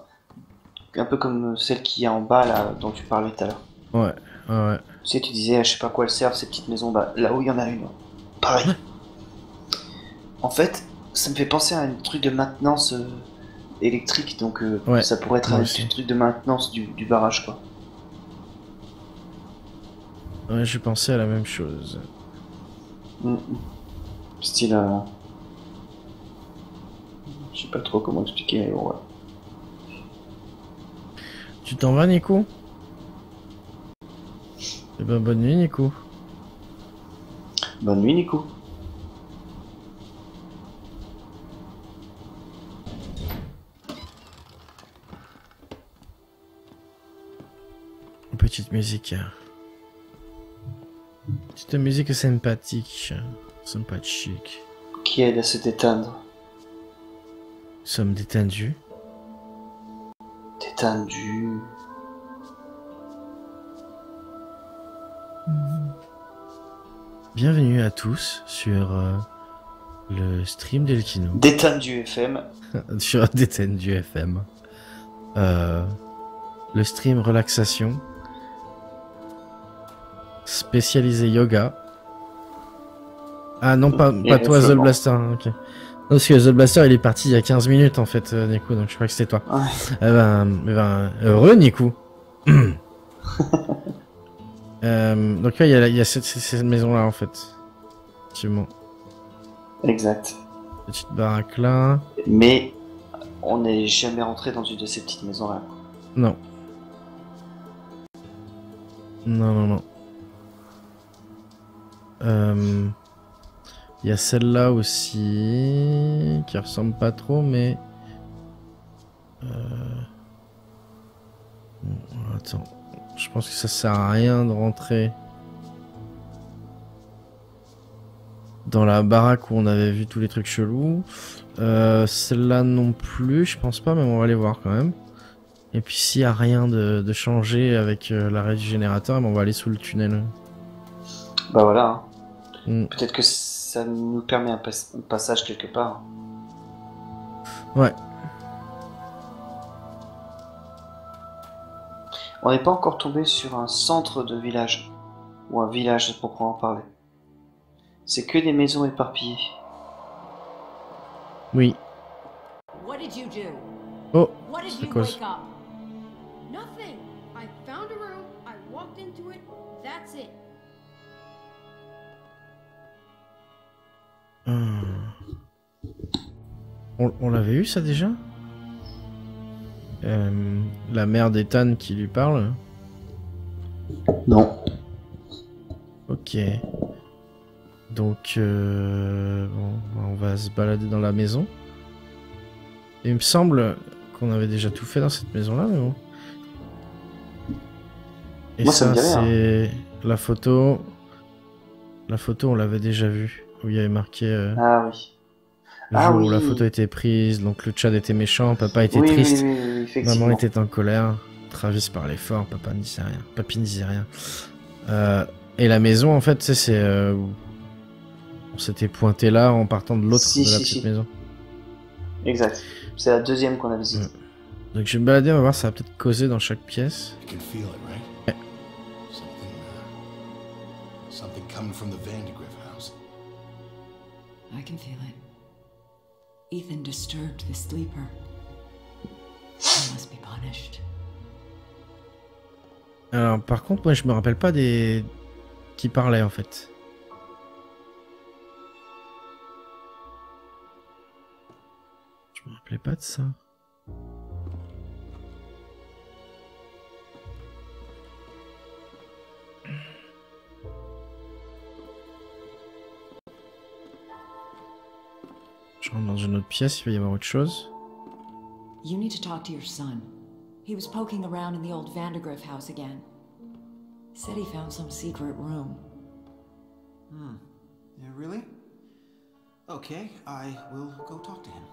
un peu comme celle qu'il y a en bas là, dont tu parlais tout à l'heure. Ouais, ouais, ouais. Tu sais, tu disais, je sais pas à quoi elles servent ces petites maisons, bah là où il y en a une. Pareil. En fait, ça me fait penser à un truc de maintenance électrique, donc Ouais, ça pourrait être moi un aussi. truc de maintenance du barrage, quoi. Ouais, j'ai pensé à la même chose. Mm. Style, je sais pas trop comment expliquer, mais bon, ouais. Tu t'en vas, Nico? Eh ben, bonne nuit, Nico. Bonne nuit, Nico. Petite musique. Petite musique sympathique. Sympathique. Qui aide à se détendre. Nous sommes détendus. Détendu. Bienvenue à tous sur le stream d'Elkino. Détendu FM. Sur Détendu FM. Le stream relaxation. Spécialisé yoga. Ah non, pas toi, The Blaster. Hein, ok. Non, parce que The Blaster, il est parti il y a 15 minutes en fait, Nico, donc je crois que c'était toi. Ouais. Heureux, Nico. Donc ouais, il y a cette maison-là en fait. Effectivement. Exact. Petite baraque là. Mais on n'est jamais rentré dans une de ces petites maisons-là. Non. Non, non, non. Il y a celle-là aussi qui ressemble pas trop, mais bon, attends, je pense que ça sert à rien de rentrer dans la baraque où on avait vu tous les trucs chelous. Celle-là non plus, je pense pas, mais on va aller voir quand même. Et puis s'il y a rien de changé avec l'arrêt du générateur, on va aller sous le tunnel. Bah voilà. Hein. Peut-être que ça nous permet un passage quelque part. Ouais. On n'est pas encore tombé sur un centre de village. Ou un village à proprement parler. C'est que des maisons éparpillées. Oui. What did you do? Oh, What did c'est you quoi wake up? Nothing. I found a room, I walked into it, that's it. On l'avait eu ça déjà? La mère d'Ethan qui lui parle. Non. Ok. Donc, bon, on va se balader dans la maison. Et il me semble qu'on avait déjà tout fait dans cette maison-là, mais bon. Et Moi, ça me ça, dit rien. c'est la photo. La photo, on l'avait déjà vue. Où il y avait marqué Ah oui. le Ah jour où oui. la photo était prise. Donc le Tchad était méchant, papa était Oui, oui, triste, oui, oui, maman effectivement. était en colère. Travis parlait fort, papa ne disait rien. Papy ne disait rien. Et la maison, en fait, tu sais, c'est. On s'était pointé là en partant de l'autre Si, de la si, petite si. maison. Exact. C'est la deuxième qu'on a visitée. Donc je vais me balader, on va voir, ça va peut-être causer dans chaque pièce. You can feel it, right? Yeah. Something coming from the Vandergrift house. I can feel it. Ethan disturbed the sleeper. He must be punished. Alors par contre, moi je me rappelle pas des qui parlaient en fait. Je me rappelais pas de ça. Je rentre dans une autre pièce, il va y avoir autre chose. You need to talk to your son. He was poking around in the old Vandergrift house again. Said he found some secret room. Yeah, really? Okay, I will go talk to him.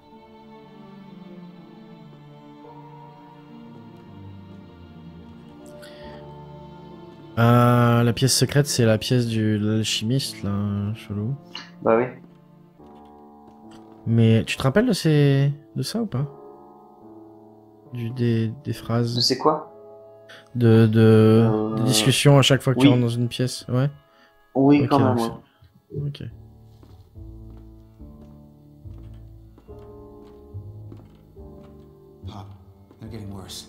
La pièce secrète, c'est la pièce de l'alchimiste, là, chelou. Bah oui. Mais tu te rappelles de ça ou pas? Des phrases. Je sais quoi? Des discussions à chaque fois que tu oui. rentres dans une pièce, ouais. Oui, Ok, quand même, donc ouais. Ok. Pop, they're getting worse.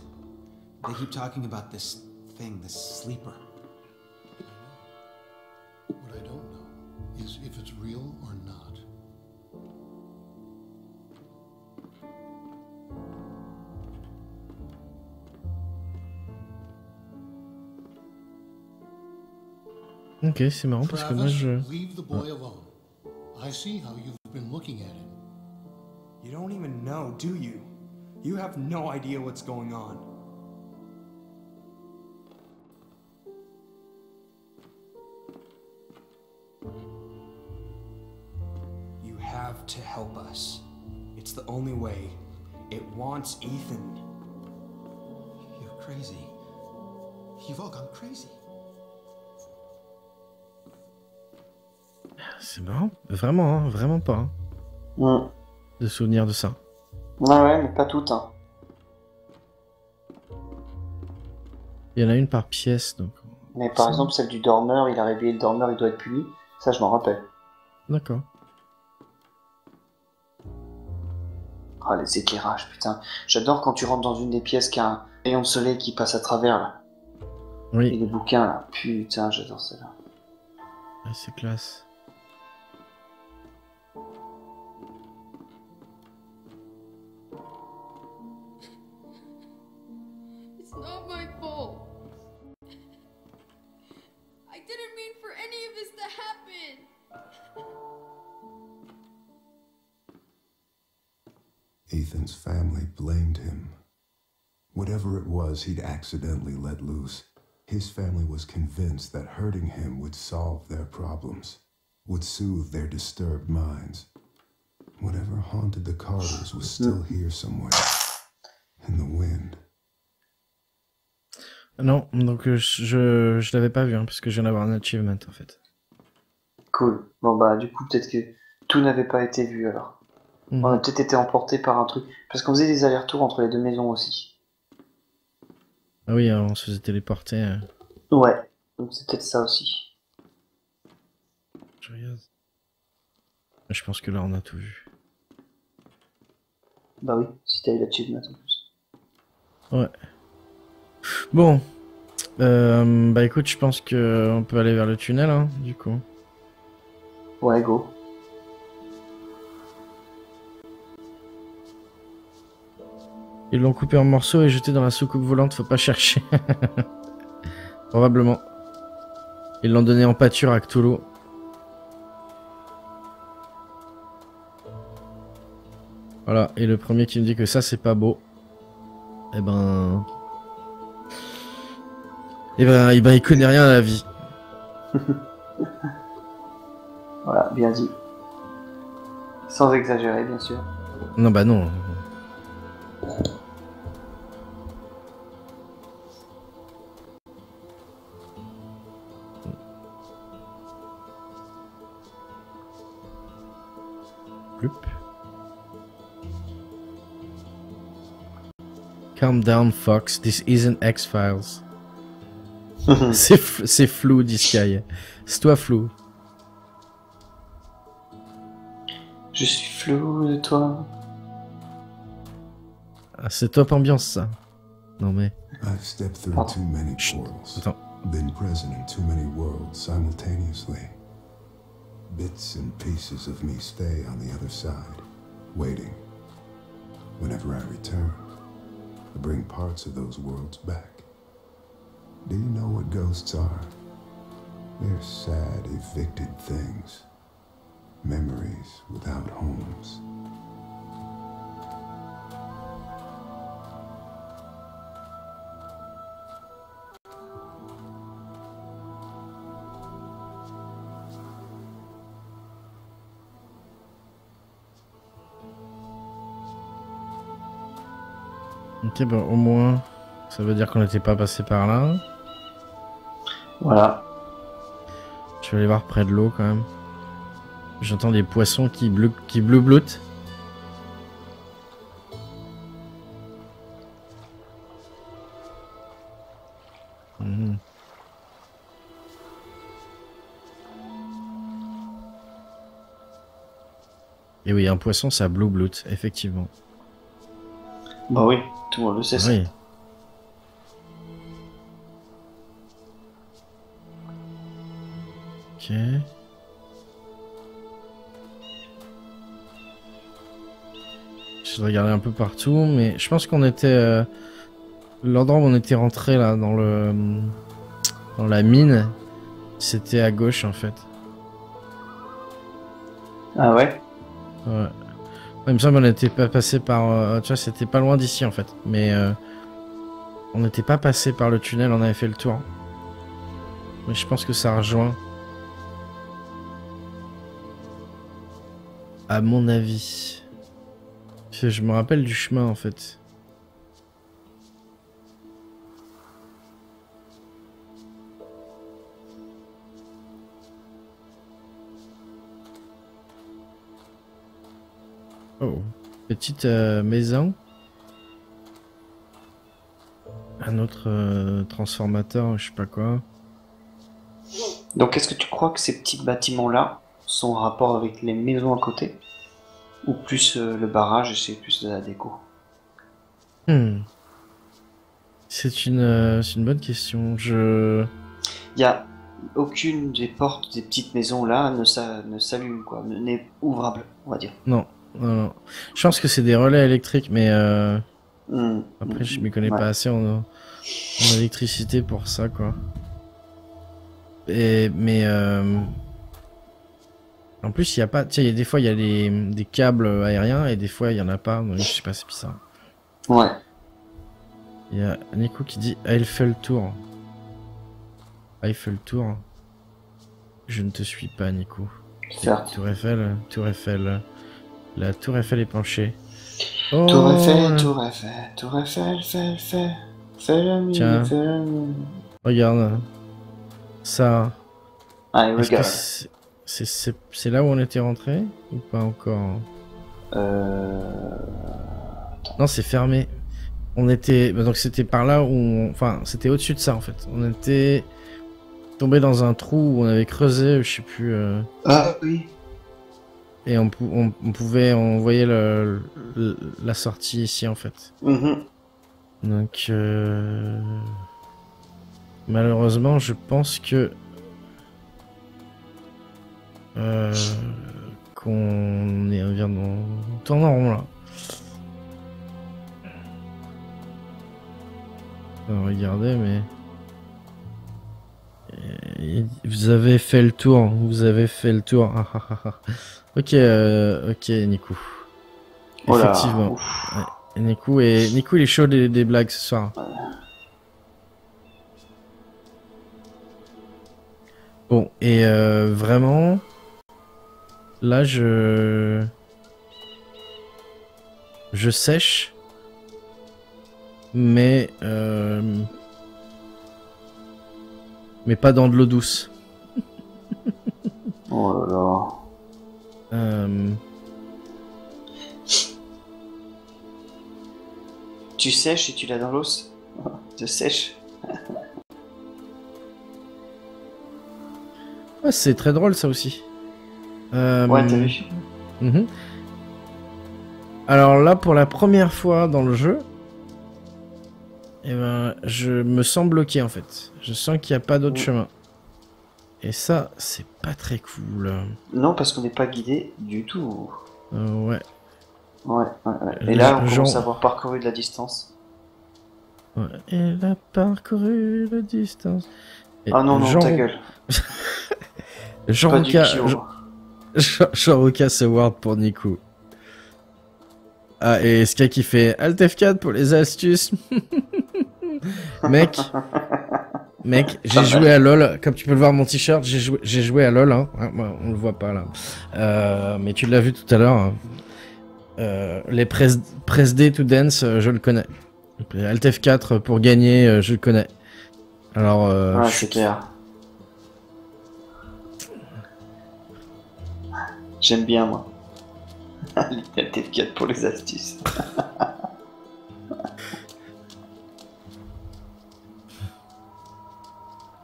They keep talking about this thing, this sleeper. What I don't know is if it's real or not. Ok, c'est marrant parce que moi Travis, je... leave the boy alone. I see how you've been looking at him. You don't even know, do you? You have no idea what's going on. You have to help us. It's the only way. It wants Ethan. You're crazy. You've all gone crazy. C'est marrant. Vraiment, hein, vraiment pas. Hein, Mm. de souvenir de ça. Ouais, ouais, mais pas toutes, hein. Il y en a une par pièce, donc... Mais par exemple, celle du dormeur, il a réveillé le dormeur, il doit être puni. Ça, je m'en rappelle. D'accord. Ah, les éclairages, putain. J'adore quand tu rentres dans une des pièces qui a un rayon de soleil qui passe à travers, là. Et Oui, les bouquins, là. Putain, j'adore celle-là. ouais, c'est classe. It's not my fault. I didn't mean for any of this to happen. Ethan's family blamed him. Whatever it was he'd accidentally let loose, his family was convinced that hurting him would solve their problems, would soothe their disturbed minds. Whatever haunted the Carters was still here somewhere, in the wind. Non, donc je l'avais pas vu, hein, parce que je viens d'avoir un achievement, en fait. Cool. Bon, bah, du coup, peut-être que tout n'avait pas été vu, alors. Mhm. On a peut-être été emporté par un truc. Parce qu'on faisait des allers-retours entre les deux maisons aussi. Ah oui, on se faisait téléporter. Ouais. Donc c'est peut-être ça aussi. Je regarde. Je pense que là, on a tout vu. Bah oui, si t'as eu l'achievement en plus. Ouais. Bon. Bah écoute, je pense que on peut aller vers le tunnel, hein, du coup. Ouais, go. Ils l'ont coupé en morceaux et jeté dans la soucoupe volante, faut pas chercher. Probablement. Ils l'ont donné en pâture à Cthulhu. Voilà, et le premier qui me dit que ça c'est pas beau, eh ben... Et ben, il connaît rien à la vie. Voilà, bien dit. Sans exagérer, bien sûr. Non, bah non. Ploup. Calm down, Fox. This isn't X-Files. C'est flou, dit Sky. C'est toi flou. Je suis flou de toi. Ah, c'est top ambiance, ça. Non mais... I've stepped through Pardon. too many Chut. portals. Attends. Been present in too many worlds simultaneously. Bits and pieces of me stay on the other side, waiting. Whenever I return, I bring parts of those worlds back. Do you know what ghosts are? They're sad, evicted things. Memories without homes. Ok, bah au moins, ça veut dire qu'on n'était pas passé par là. Voilà. Je vais aller voir près de l'eau quand même. J'entends des poissons qui bleu-bloutent. Mhm. Et oui, un poisson ça bleu-bloute, effectivement. Bah oui, tout le monde le sait. Ça. Oui. Ok. Je regardais un peu partout, mais je pense qu'on était... L'endroit où on était rentré là, dans la mine, c'était à gauche en fait. Ah ouais. Ouais. Ouais, il me semble qu'on n'était pas passé par... tu vois, c'était pas loin d'ici en fait. Mais on n'était pas passé par le tunnel, on avait fait le tour. Mais je pense que ça rejoint. À mon avis. Parce que je me rappelle du chemin en fait. Oh, petite maison. Un autre transformateur, je sais pas quoi. Donc est-ce que tu crois que ces petits bâtiments-là sont en rapport avec les maisons à côté? Ou plus le barrage et c'est plus de la déco? C'est une bonne question. Il y a aucune des portes des petites maisons là ne s'allume quoi, n'est ouvrable, on va dire. Non, non, non. Je pense que c'est des relais électriques, mais après je m'y connais pas assez en électricité pour ça quoi. Mais en plus il y a pas, tu sais, des fois il y a des câbles aériens et des fois il y en a pas, donc je sais pas, c'est bizarre. Ouais. Il y a Nico qui dit Eiffel Tour. Eiffel Tour. Je ne te suis pas, Nico. Certes. Tour Eiffel, Tour Eiffel. La Tour Eiffel est penchée. Oh, Tour Eiffel, Tour Eiffel, Tour Eiffel, fais le mieux, tiens. fais le mieux. Regarde. Ça. Allez, Est-ce que regarde. c'est là où on était rentré ou pas encore? Non, c'est fermé. On était... donc c'était par là où... Enfin, c'était au-dessus de ça, en fait. On était tombé dans un trou où on avait creusé, je sais plus... Ah oui. Et on pouvait... On voyait la sortie ici, en fait. Donc... malheureusement, je pense que... qu'on vient de tourner en rond, là. Regardez, mais... vous avez fait le tour, vous avez fait le tour. Ok, ok, Nico. Oh là, effectivement. Ouais. Nico il est chaud des blagues ce soir. Bon, et vraiment, là, je sèche, mais pas dans de l'eau douce. Oh là là. Tu sèches et tu l'as dans l'os. Tu sèches. Ouais, c'est très drôle ça aussi. Ouais, t'as vu. Mhm. Alors là, pour la première fois dans le jeu, eh ben, je me sens bloqué en fait. Je sens qu'il n'y a pas d'autre chemin. Et ça, c'est pas très cool. Non, parce qu'on n'est pas guidé du tout. Ouais. Ouais. Et là, on commence à avoir parcouru de la distance. Ouais. Elle a parcouru la distance. Et ah non, ta gueule. Jean-Roca Award pour Nico. Ah, et Sky qui fait Alt F4 pour les astuces. Mec, j'ai joué à LoL. Comme tu peux le voir mon t-shirt, j'ai joué à LoL. Hein. On le voit pas là. Mais tu l'as vu tout à l'heure. Hein. Les press D to dance, je le connais. Alt F4 pour gagner, je le connais. Alors, c'est clair. J'aime bien, moi. Alt F4 pour les astuces.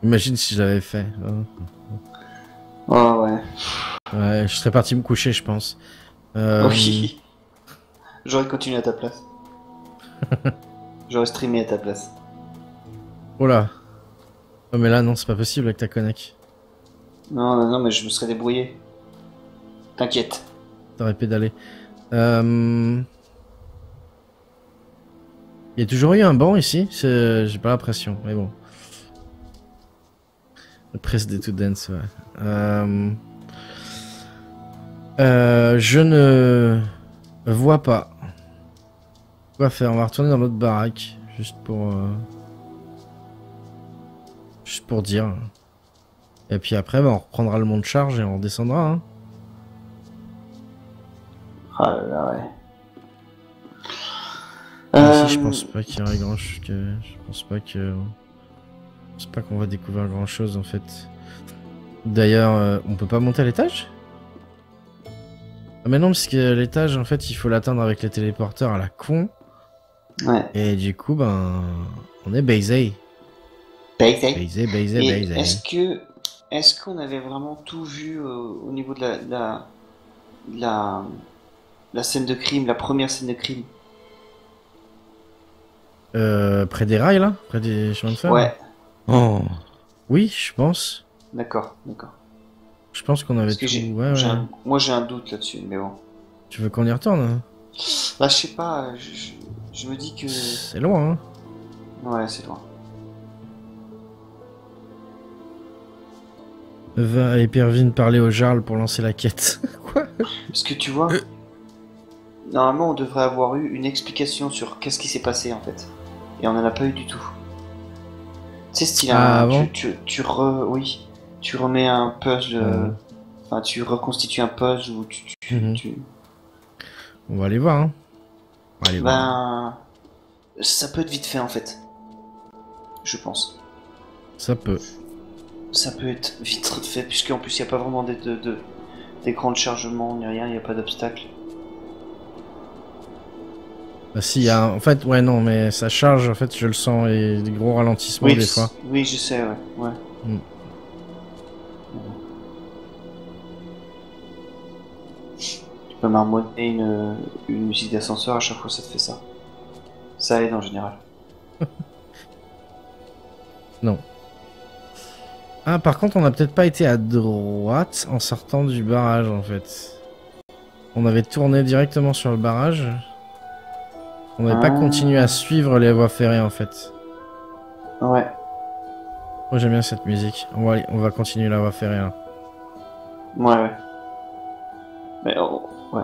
Imagine si je l'avais fait. Oh ouais. Ouais, je serais parti me coucher, je pense. Oui. J'aurais continué à ta place. J'aurais streamé à ta place. Oh là. Oh mais là non, c'est pas possible avec ta connect. Non, mais je me serais débrouillé. T'inquiète. T'aurais pédalé. Il y a toujours eu un banc ici, j'ai pas l'impression, mais bon. Le press day to dance, ouais. Je ne vois pas. Quoi faire? On va retourner dans l'autre baraque, juste pour dire. Et puis après, bah, on reprendra le mont de charge et on redescendra. Hein. Ah là là, ouais. Ici, je pense pas qu'il y aurait grand chose. Je pense pas qu'on va découvrir grand chose en fait. D'ailleurs, on peut pas monter à l'étage? Ah mais non, parce que l'étage en fait il faut l'atteindre avec les téléporteurs à la con. Ouais. Et du coup ben on est baisé. Baisé. Est-ce qu'on avait vraiment tout vu au niveau de la scène de crime, la première scène de crime? Près des rails là? Près des chemins de fer? Ouais. Oh. Oui, je pense. D'accord. Je pense qu'on avait tout. Moi j'ai un doute là-dessus, mais bon. Tu veux qu'on y retourne hein? Bah je sais pas, je me dis que... C'est loin hein? Ouais, c'est loin. Va à Épervine parler au Jarl pour lancer la quête. Quoi? Parce que tu vois, normalement on devrait avoir eu une explication sur qu'est-ce qui s'est passé en fait. Et on en a pas eu du tout. Tu sais, style, bon tu remets un puzzle, enfin tu reconstitues un puzzle où tu... On va aller voir hein. On va aller voir. Ça peut être vite fait en fait. Je pense. Ça peut. Ça peut être vite fait, puisqu'en plus il n'y a pas vraiment d'écran de chargement, ni rien, il n'y a pas d'obstacle. Bah si, en fait, ouais, non, mais ça charge, en fait, je le sens, et des gros ralentissements des fois. Oui, je sais, ouais. Tu peux marmonner une musique d'ascenseur, à chaque fois ça te fait ça. Ça aide en général. Non. Ah, par contre, on n'a peut-être pas été à droite en sortant du barrage, en fait. On avait tourné directement sur le barrage. On n'avait pas continué à suivre les voies ferrées, en fait. Ouais. Moi, j'aime bien cette musique. On va continuer la voie ferrée, là. Ouais. Mais ouais.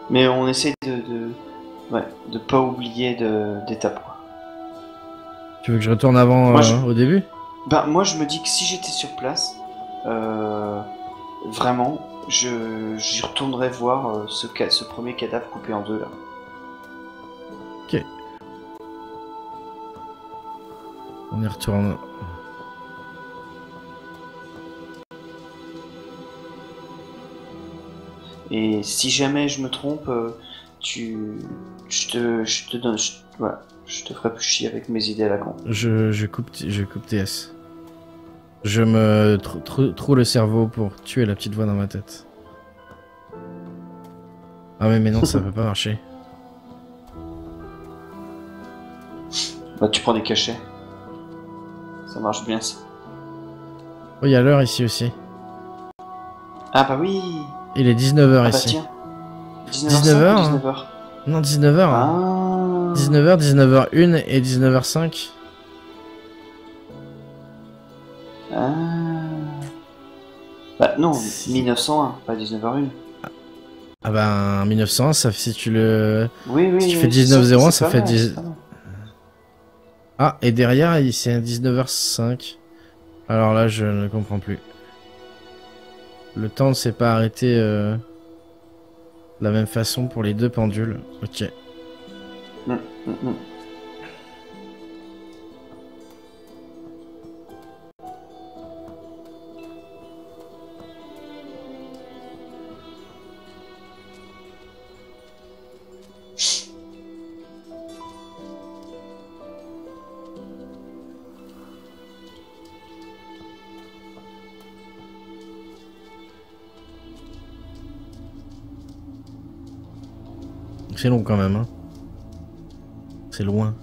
Mais on essaie de pas oublier d'étape, quoi. Tu veux que je retourne avant Moi, au début? Bah, moi, je me dis que si j'étais sur place, vraiment, j'y retournerais voir ce premier cadavre coupé en deux là. Ok. On y retourne. Et si jamais je me trompe, je te donne, voilà, je te ferai plus chier avec mes idées à la con. Je coupe TS. Je me troue le cerveau pour tuer la petite voix dans ma tête. Ah mais non, ça peut pas marcher. Bah, tu prends des cachets. Ça marche bien ça. Oh, il y a l'heure ici aussi. Ah bah oui. Il est 19h Ah bah ici. tiens. 19h, 19h. Non, 19h. Ah. 19h, 19h01 et 19h05. Ah. Bah non, 1901, pas 19h01. Ah bah 1901, ça fait, si tu le... Oui, oui. Si tu fais c'est 19h01, c'est ça pas fait mal, 10... c'est pas mal. Ah, et derrière, c'est un 19h05. Alors là, je ne comprends plus. Le temps ne s'est pas arrêté de la même façon pour les deux pendules. Ok. Mm. C'est long quand même, hein. C'est loin.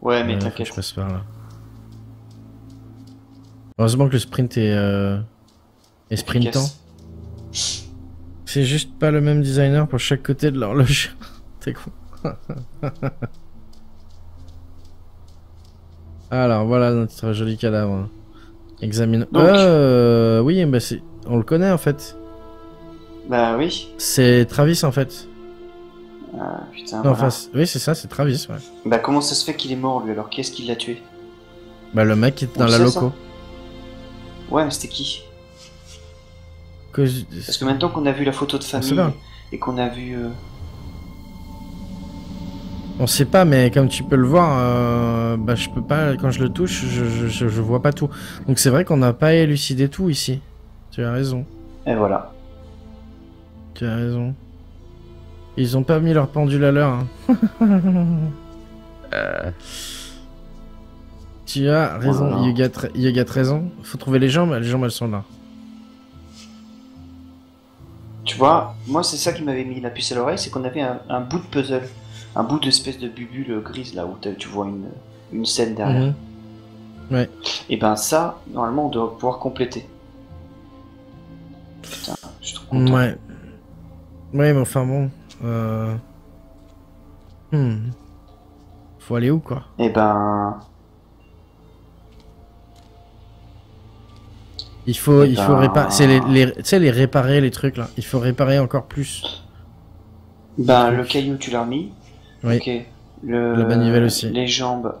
Ouais, mais Faut que t'inquiète. je passe par là. Heureusement que le sprint est sprintant. Efficace. C'est juste pas le même designer pour chaque côté de l'horloge. C'est con. Alors voilà notre joli cadavre. Examine. Donc. Oui, bah on le connaît en fait. Bah oui. C'est Travis en fait. Ah putain. Non, Voilà. enfin, oui, c'est ça, c'est Travis, ouais. Bah comment ça se fait qu'il est mort lui alors? Qui est-ce qui l'a tué? Bah le mec qui est On dans la sait, ça loco. Ouais, mais c'était qui? Que... Parce que maintenant qu'on a vu la photo de sait famille pas. et qu'on a vu... On sait pas, mais comme tu peux le voir, bah je peux pas, quand je le touche, je vois pas tout. Donc c'est vrai qu'on n'a pas élucidé tout ici. Tu as raison. Et voilà. Tu as raison. Ils ont pas mis leur pendule à l'heure. Hein. Tu as raison, Oh là là. You got raison. Faut trouver les jambes elles sont là. Tu vois, moi c'est ça qui m'avait mis la puce à l'oreille, c'est qu'on avait un bout de puzzle. Un bout d'espèce de bubule grise là où tu vois une scène derrière. Mhm. Ouais. Et ben ça, normalement on doit pouvoir compléter. Putain, je suis trop content. Ouais. Ouais, mais enfin bon. Faut aller où quoi? Et ben... Il faut ben- réparer. C'est tu sais, les réparer les trucs là. Il faut réparer encore plus. Ben le caillou tu l'as remis. Oui. Ok. La manivelle aussi. Les jambes,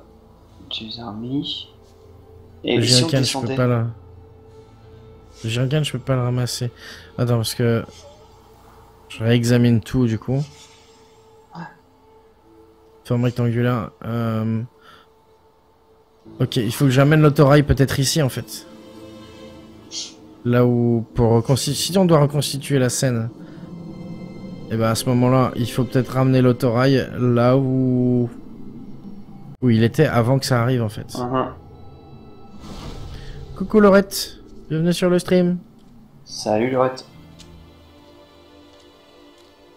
tu les as remis. Et Le si on jerrycan, je peux descendait... pas là. Le jerrycan, je peux pas le ramasser. Attends, parce que je réexamine tout du coup. Forme rectangulaire. Ok, il faut que j'amène l'autorail peut-être ici en fait. Là où si on doit reconstituer la scène, et ben à ce moment-là, il faut peut-être ramener l'autorail là où il était avant que ça arrive en fait. Coucou Laurette, bienvenue sur le stream. Salut Laurette.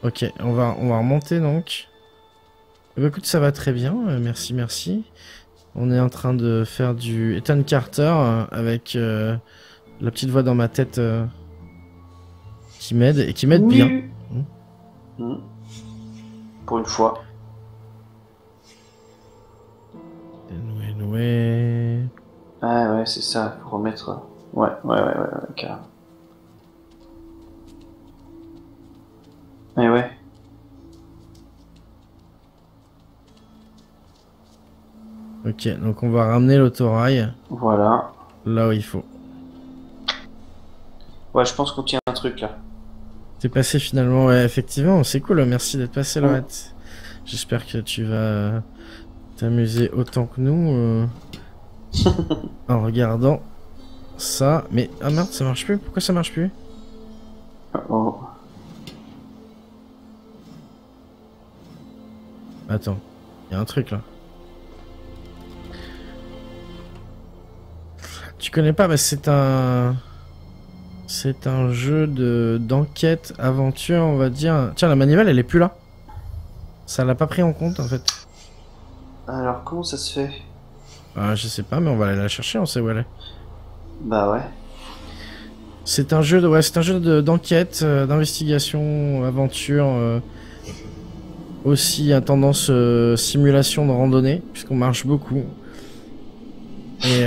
Ok, on va remonter donc. Bah, écoute, ça va très bien, merci. On est en train de faire du Ethan Carter avec la petite voix dans ma tête qui m'aide et qui m'aide bien. Pour une fois. Ouais. Ah ouais, c'est ça, faut remettre... Ouais, carrément. Mais ouais. Ok, donc on va ramener l'autorail Voilà. là où il faut. Ouais, je pense qu'on tient un truc là. T'es passé finalement, ouais, effectivement, c'est cool, merci d'être passé, Ouais. Laurette. J'espère que tu vas t'amuser autant que nous en regardant ça. Mais, ah merde, ça marche plus, pourquoi ça marche plus? Oh. Attends, il y a un truc là. Tu connais pas, mais c'est un jeu d'enquête, aventure, on va dire. Tiens, la manivelle, elle est plus là. Ça l'a pas pris en compte en fait. Alors, comment ça se fait? Je sais pas, mais on va aller la chercher, on sait où elle est. Bah ouais. C'est un jeu d'enquête, d'investigation, aventure, aussi à tendance simulation de randonnée, puisqu'on marche beaucoup. Et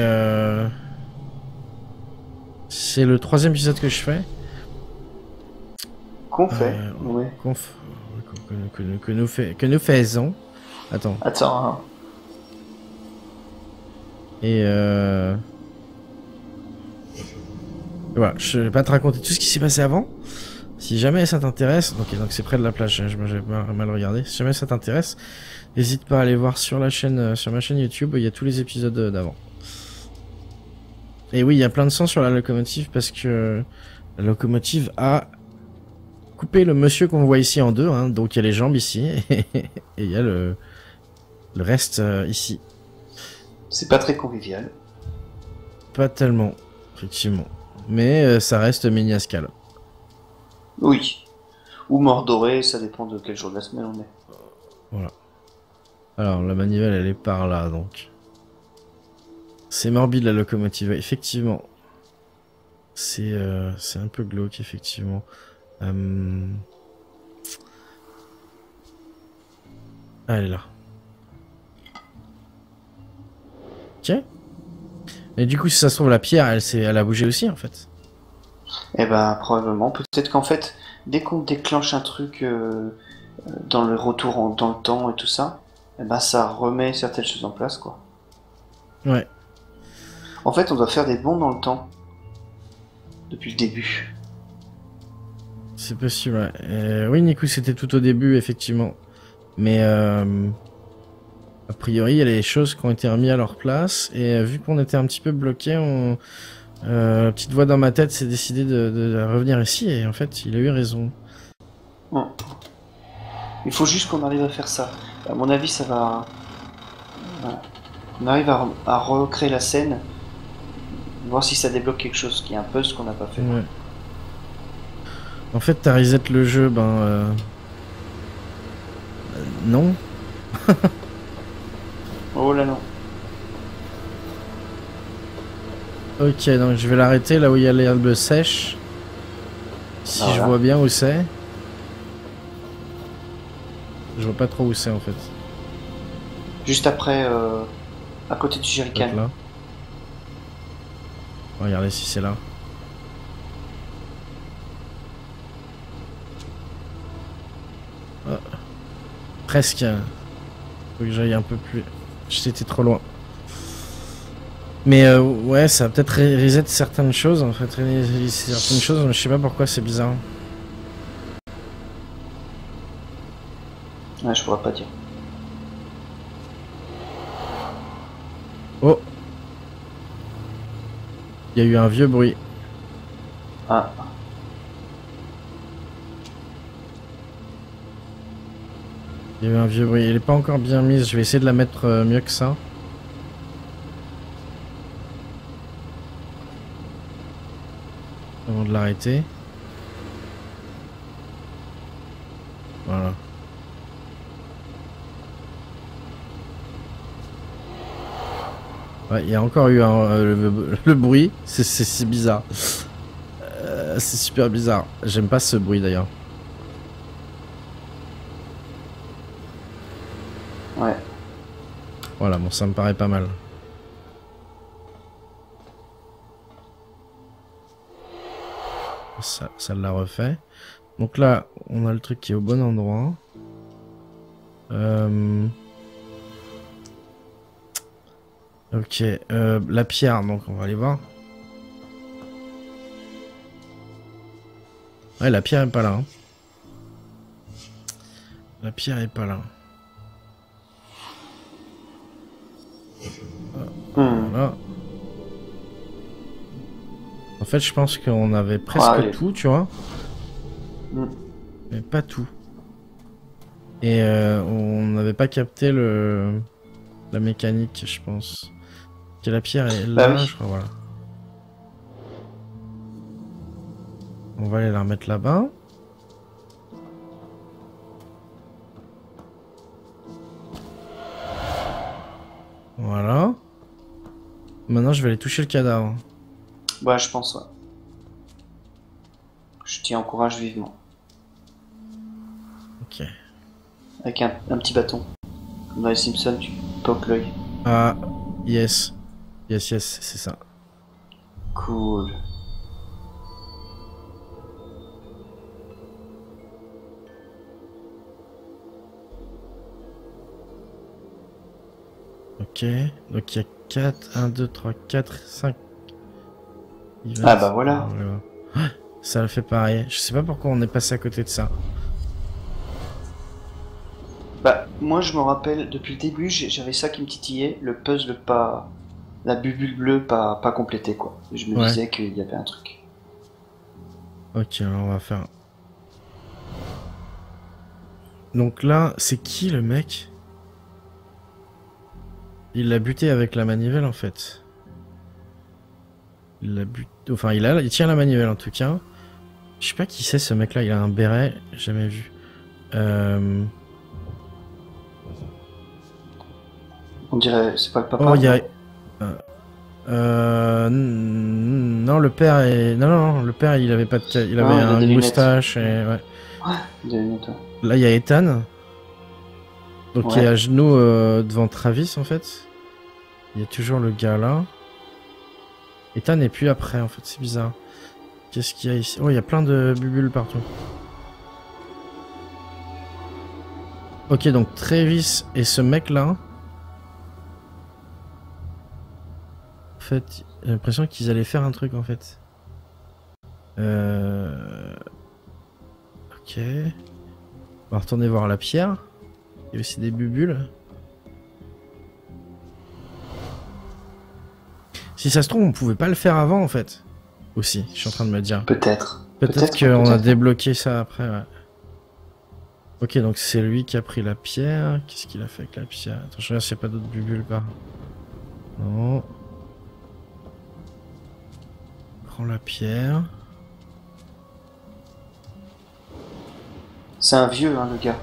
c'est le 3e épisode que je fais. Qu'on fait? Ouais. Que nous faisons. Attends. Attends, hein. Et voilà, je vais pas te raconter tout ce qui s'est passé avant. Si jamais ça t'intéresse, donc c'est près de la plage, j'ai mal regardé. Si jamais ça t'intéresse, n'hésite pas à aller voir sur la chaîne, sur ma chaîne YouTube, il y a tous les épisodes d'avant. Et oui, il y a plein de sang sur la locomotive parce que la locomotive a coupé le monsieur qu'on voit ici en deux, hein, donc il y a les jambes ici et il y a le reste ici. C'est pas très convivial. Pas tellement, effectivement. Mais ça reste miniascal. Oui. Ou mort doré, ça dépend de quel jour de la semaine on est. Voilà. Alors, la manivelle, elle est par là, donc. C'est morbide, la locomotive, effectivement. C'est un peu glauque, effectivement. Ah, elle est là. Ok. Et du coup, si ça se trouve, la pierre, elle a bougé aussi, en fait. Eh ben, probablement. Peut-être qu'en fait, dès qu'on déclenche un truc dans le retour dans le temps et tout ça, eh ben, ça remet certaines choses en place, quoi. Ouais. En fait, on doit faire des bonds dans le temps. Depuis le début. C'est possible, ouais. Oui, Nico, c'était tout au début, effectivement. Mais, a priori, il y a des choses qui ont été remises à leur place. Et vu qu'on était un petit peu bloqué, petite voix dans ma tête s'est décidé de revenir ici. Et en fait, il a eu raison. Bon. Il faut juste qu'on arrive à faire ça. À mon avis, ça va... Voilà. On arrive à recréer la scène. Voir si ça débloque quelque chose, qui est un peu ce qu'on n'a pas fait. Ouais. En fait, t'as reset le jeu, non. Oh là non. Ok, donc je vais l'arrêter là où il y a l'herbe sèche. Si voilà. Je vois bien où c'est. Je vois pas trop où c'est en fait. Juste après, à côté du jerrycan. Là. Regardez si c'est là. Oh. Presque. Faut que j'aille un peu plus. J'étais trop loin. Mais ouais, ça a peut-être reset certaines choses. En fait, certaines choses, mais je sais pas pourquoi, c'est bizarre. Ouais, je pourrais pas dire. Oh. Il y a eu un vieux bruit. Ah. Il y a eu un vieux bruit. Elle est pas encore bien mise. Je vais essayer de la mettre mieux que ça. Avant de l'arrêter. Voilà. Ouais, il y a encore eu le bruit. C'est bizarre. C'est super bizarre. J'aime pas ce bruit d'ailleurs. Ouais. Voilà, bon, ça me paraît pas mal. Ça l'a refait. Donc là, on a le truc qui est au bon endroit. Ok, la pierre, donc on va aller voir. Ouais, la pierre est pas là. Hein. La pierre est pas là. Voilà. En fait, je pense qu'on avait presque tout, tu vois. Mais pas tout. Et on n'avait pas capté la mécanique, je pense. Que la pierre est là, je crois, voilà. On va aller la remettre là-bas. Voilà. Maintenant, je vais aller toucher le cadavre. Bah, je pense, ouais. Je t'y encourage vivement. Ok. Avec un petit bâton. Comme dans les Simpsons, tu poques l'œil. Ah, yes. Yes, yes, c'est ça. Cool. Ok, donc il y a 4, 1, 2, 3, 4, 5. Ah bah voilà. Ça le fait pareil. Je sais pas pourquoi on est passé à côté de ça. Bah, moi je me rappelle, depuis le début, j'avais ça qui me titillait, le puzzle pas... La bubule bleue pas complétée, quoi. Je me disais qu'il y avait un truc. Ok, alors on va faire... Donc là, c'est qui le mec? Il l'a buté avec la manivelle en fait. Il l'a buté... Enfin, il tient la manivelle en tout cas. Je sais pas qui c'est ce mec là, il a un béret, jamais vu. On dirait, c'est pas le papa. Oh, il y a... Non, le père est... Non, le père il avait pas de... Il avait une moustache et... Ouais. Des lunettes, ouais. Là, il y a Ethan. Donc, il est à genoux devant Travis, en fait. Il y a toujours le gars là. Ethan n'est plus après, en fait. C'est bizarre. Qu'est-ce qu'il y a ici? Oh, il y a plein de bubules partout. Ok, donc Travis et ce mec là. En fait, j'ai l'impression qu'ils allaient faire un truc, en fait. Ok. On va retourner voir la pierre. Il y a aussi des bubules. Si ça se trouve, on pouvait pas le faire avant, en fait. Aussi, je suis en train de me dire. Peut-être. Peut-être qu'on a débloqué ça après, ouais. Ok, donc c'est lui qui a pris la pierre. Qu'est-ce qu'il a fait avec la pierre? Attends, je regarde s'il n'y a pas d'autres bubules, par. Non. Prends la pierre. C'est un vieux, hein, le gars.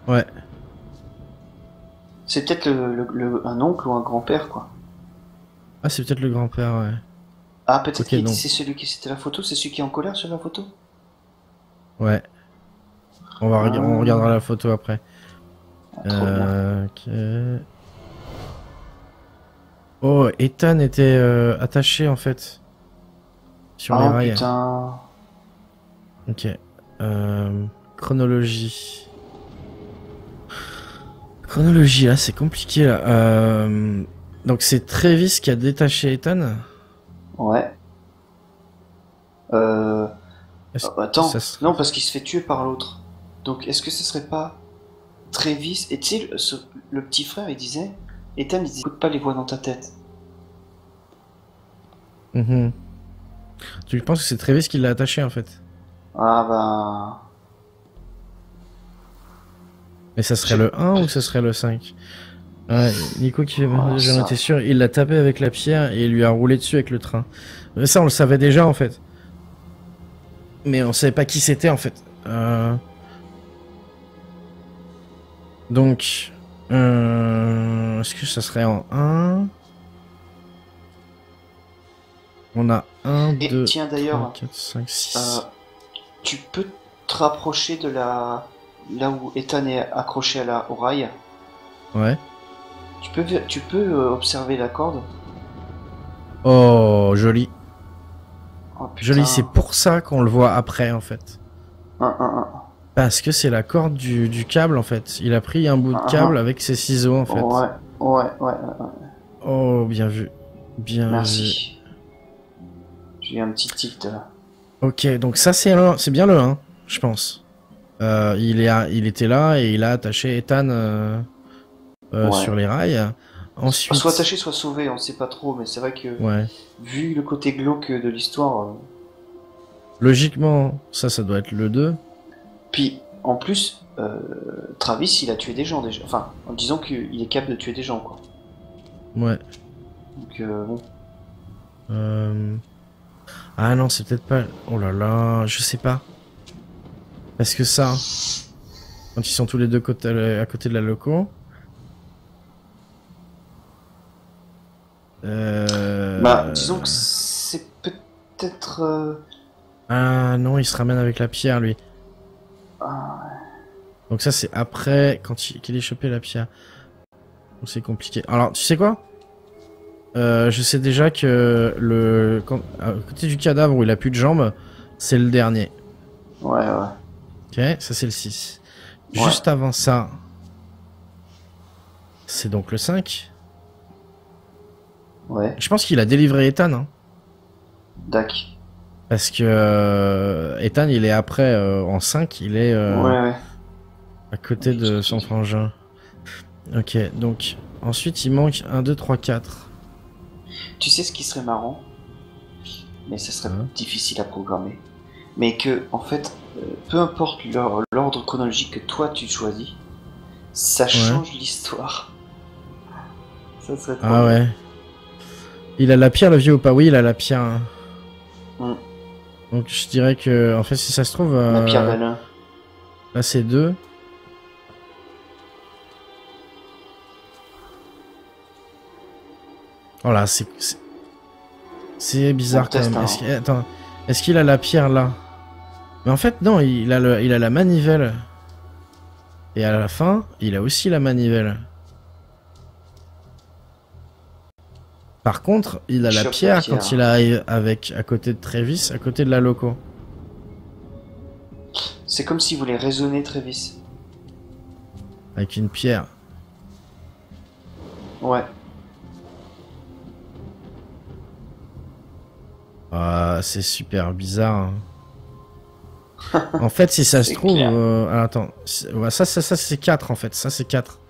Ouais. C'est peut-être un oncle ou un grand-père, quoi. Ah, c'est peut-être le grand-père, ouais. Ah, peut-être okay, que c'est celui qui... C'était la photo? C'est celui qui est en colère sur la photo? Ouais. On regardera la photo après. Ok. Oh, Ethan était attaché, en fait. Sur les rails. Putain. Ok. Chronologie. Chronologie, là, c'est compliqué, là. Donc, c'est Travis qui a détaché Ethan? Ouais. Attends. Non, parce qu'il se fait tuer par l'autre. Donc, est-ce que ce serait pas Travis? Et tu sais, le petit frère, il disait... Ethan, il disait, écoute pas les voix dans ta tête. Tu penses que c'est Travis qui l'a attaché, en fait? Ah, bah... Mais ça serait le 1 ou ça serait le 5? Ouais, Nico qui fait j'en étais sûr, il l'a tapé avec la pierre et il lui a roulé dessus avec le train. Mais ça on le savait déjà en fait. Mais on savait pas qui c'était en fait. Donc, est-ce que ça serait en 1? On a 1, 2, tiens, 3, 4, 5, 6. Tu peux te rapprocher de là où Ethan est accroché au rail. Ouais. Tu peux observer la corde. Oh, joli. Oh, joli, c'est pour ça qu'on le voit après en fait. Parce que c'est la corde du câble en fait. Il a pris un bout de câble avec ses ciseaux en fait. Ouais. Oh, bien vu. Bien vu. Merci. J'ai un petit tilt là. Ok, donc ça c'est bien le 1, je pense. Il était là et il a attaché Ethan Ouais. sur les rails. Ensuite... Soit attaché, soit sauvé, on sait pas trop, mais c'est vrai que Ouais. vu le côté glauque de l'histoire. Logiquement, ça doit être le 2. Puis, en plus, Travis, il a tué des gens déjà. Enfin, en disant qu'il est capable de tuer des gens, quoi. Ouais. Donc, bon. Ah non, c'est peut-être pas... Oh là là, je sais pas. Parce que ça, quand ils sont tous les deux à côté de la loco... Bah, disons que c'est peut-être... Ah non, il se ramène avec la pierre, lui. Ah, Donc ça, c'est après, qu'il ait chopé la pierre. Donc c'est compliqué. Alors, tu sais quoi? Je sais déjà que à côté du cadavre où il a plus de jambes, c'est le dernier. ouais. Ok, ça c'est le 6. Juste avant ça, c'est donc le 5. Ouais, Je pense qu'il a délivré Ethan. Hein, dac. parce que Ethan, il est après, en 5, il est Ouais. à côté de son frangin. Ok, donc ensuite il manque 1, 2, 3, 4. Tu sais ce qui serait marrant, mais ça serait difficile à programmer. Mais que, en fait, peu importe l'ordre chronologique que toi tu choisis, ça change l'histoire. Ça serait trop Ah bien. ouais. Il a la pierre, le vieux ou pas? Oui, il a la pierre. Hein. Donc je dirais que, en fait, si ça se trouve... La pierre d'Alain. Là, c'est 2. Oh là, c'est bizarre quand même. Est-ce qu'il a la pierre là? Mais en fait, non, il a la manivelle. Et à la fin, il a aussi la manivelle. Par contre, il a la pierre quand il arrive à côté de Travis, à côté de la loco. C'est comme s'il voulait raisonner Travis. Avec une pierre. Ouais. Ah, c'est super bizarre. En fait, si ça se trouve... attends. Ouais, ça c'est 4 en fait. Ça, c'est 4.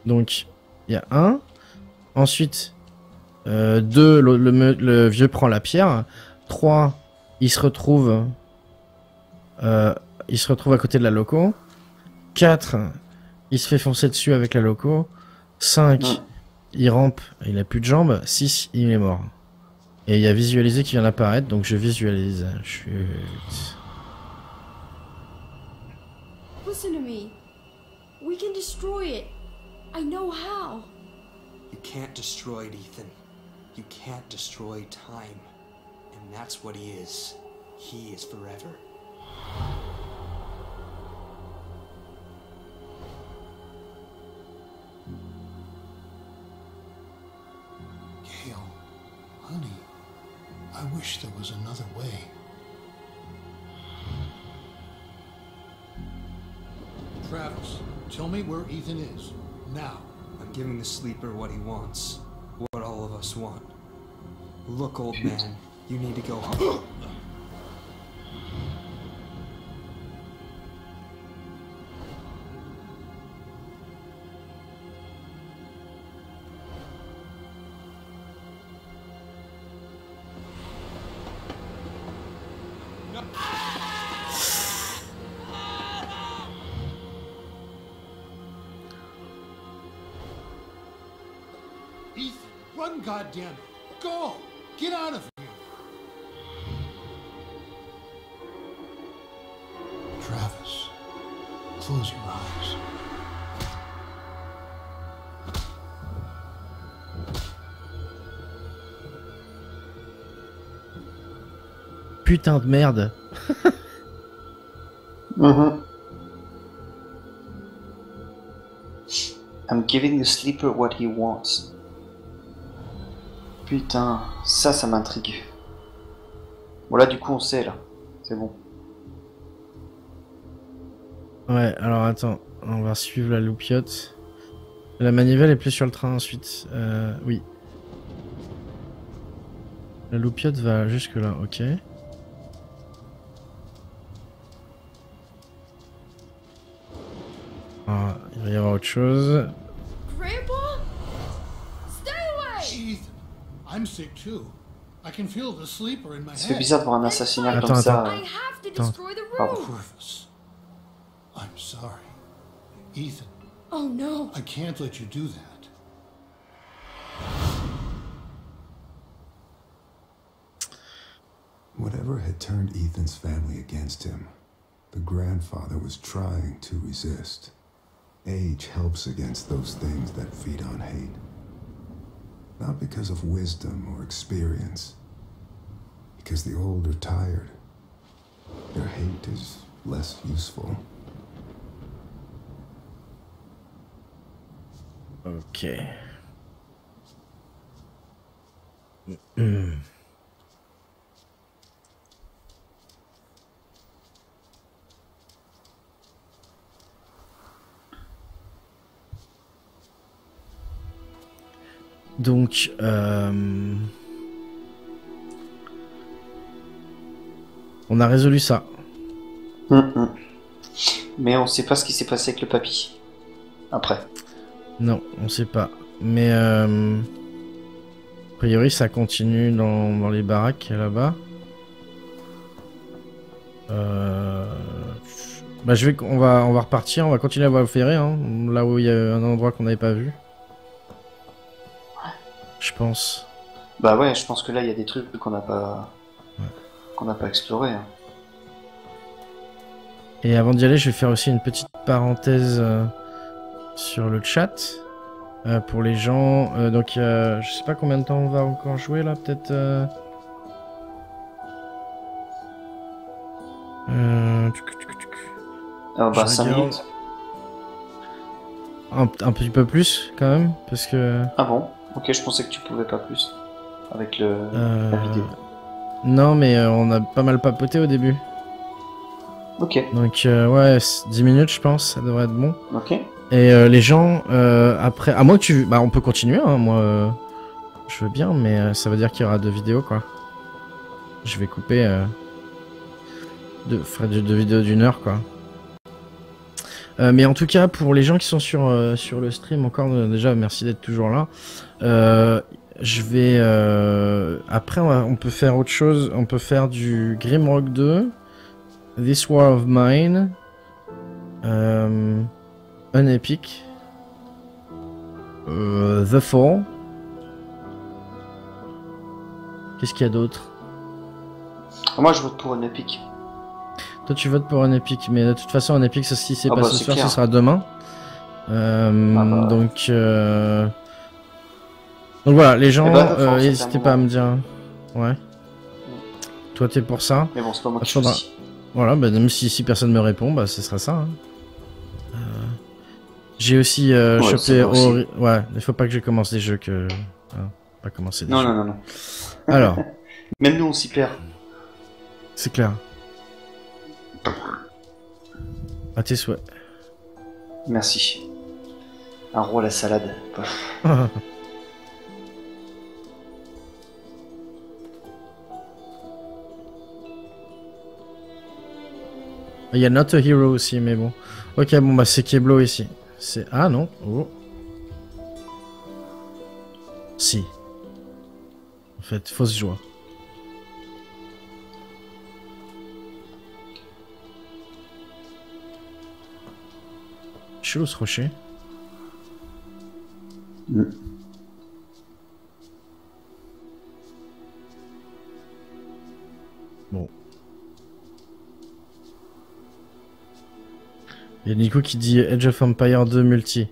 Donc, il y a 1. Ensuite, 2, le vieux prend la pierre. 3, il se retrouve... à côté de la loco. 4, il se fait foncer dessus avec la loco. 5, il rampe, il a plus de jambes. 6, il est mort. Et il y a visualisé qui vient d'apparaître, donc je visualise. Chut. Listen to me. We can destroy it. I know how. You can't destroy it, Ethan. You can't destroy time. And that's what he is. He is forever. Gail, honey, I wish there was another way. Travis, tell me where Ethan is. Now. I'm giving the sleeper what he wants. What all of us want. Look, old man, you need to go home. Ethan, run, goddammit! Go! Get out of here! Travis, close your eyes. Putain de merde. I'm giving the sleeper what he wants. Putain, ça m'intrigue. Bon là du coup on sait là, c'est bon. Ouais, alors attends, on va suivre la loupiote. La manivelle est plus sur le train ensuite. Oui. La loupiote va jusque là, ok. Ah, il va y avoir autre chose. Grandpa? Stay away! Ethan, I'm sick too. I can feel the sleeper in my Ça fait head. bizarre de voir un assassinat Attends, comme ça. I have to Attends. destroy the Pardon. room! Purvis, I'm sorry. Ethan, Oh no! I can't let you do that. Whatever had turned Ethan's family against him, the grandfather was trying to resist. Age helps against those things that feed on hate. Not because of wisdom or experience, because the old are tired. Their hate is less useful. Ok. Donc, on a résolu ça. Mais on sait pas ce qui s'est passé avec le papy. Après. Non, on sait pas. Mais a priori, ça continue dans les baraques là-bas. Bah, on va repartir, on va continuer à voir le ferré, hein, là où il y a un endroit qu'on n'avait pas vu. Je pense. Bah ouais, je pense que là il y a des trucs qu'on n'a pas exploré. Hein. Et avant d'y aller, je vais faire aussi une petite parenthèse sur le chat pour les gens. Donc, je sais pas combien de temps on va encore jouer là, peut-être. Alors bah Je 5 regarde. minutes. Un petit peu plus quand même, parce que. Ah bon? Ok, je pensais que tu pouvais pas plus. Avec la vidéo. Non, mais on a pas mal papoté au début. Ok, Donc, ouais, 10 minutes, je pense, ça devrait être bon. ok. Et les gens, après. À moins que tu. Bah, on peut continuer, hein, moi. Je veux bien, mais ça veut dire qu'il y aura 2 vidéos, quoi. Je vais couper. Deux vidéos d'1 heure, quoi. Mais en tout cas, pour les gens qui sont sur le stream, encore déjà, merci d'être toujours là. Je vais... après, on peut faire autre chose. On peut faire du Grimrock 2, This War of Mine, un Epic, The Fall. Qu'est-ce qu'il y a d'autre? Moi je vote pour une épique. Toi tu votes pour un Epic, mais de toute façon un Epic, si c'est Ah pas bah, ce c'est soir, clair. ce sera demain. bah. Donc voilà, les gens, Eh ben, faut que ça n'hésitez termine pas à là. me dire. Ouais. Toi t'es pour ça. Mais bon, c'est pas moi qui Faudra- choisis. Voilà, bah, même si personne me répond, bah ce sera ça. Hein. J'ai aussi Ouais, chopé c'est vrai aussi. Ouais, il faut pas que je commence des jeux que. Hein, pas commencer des Non, jeux. non, non, non. Alors, Même nous on s'y perd. c'est clair. À tes souhaits. Merci. Un roi à la salade. Paf. Il y a Not a Hero aussi, mais bon. Ok, bon, bah c'est Keblo ici. C'est. Ah non. Oh. Si. En fait, fausse joie. Chelou ce rocher. Bon. Il y a Nico qui dit Age of Empire 2 multi.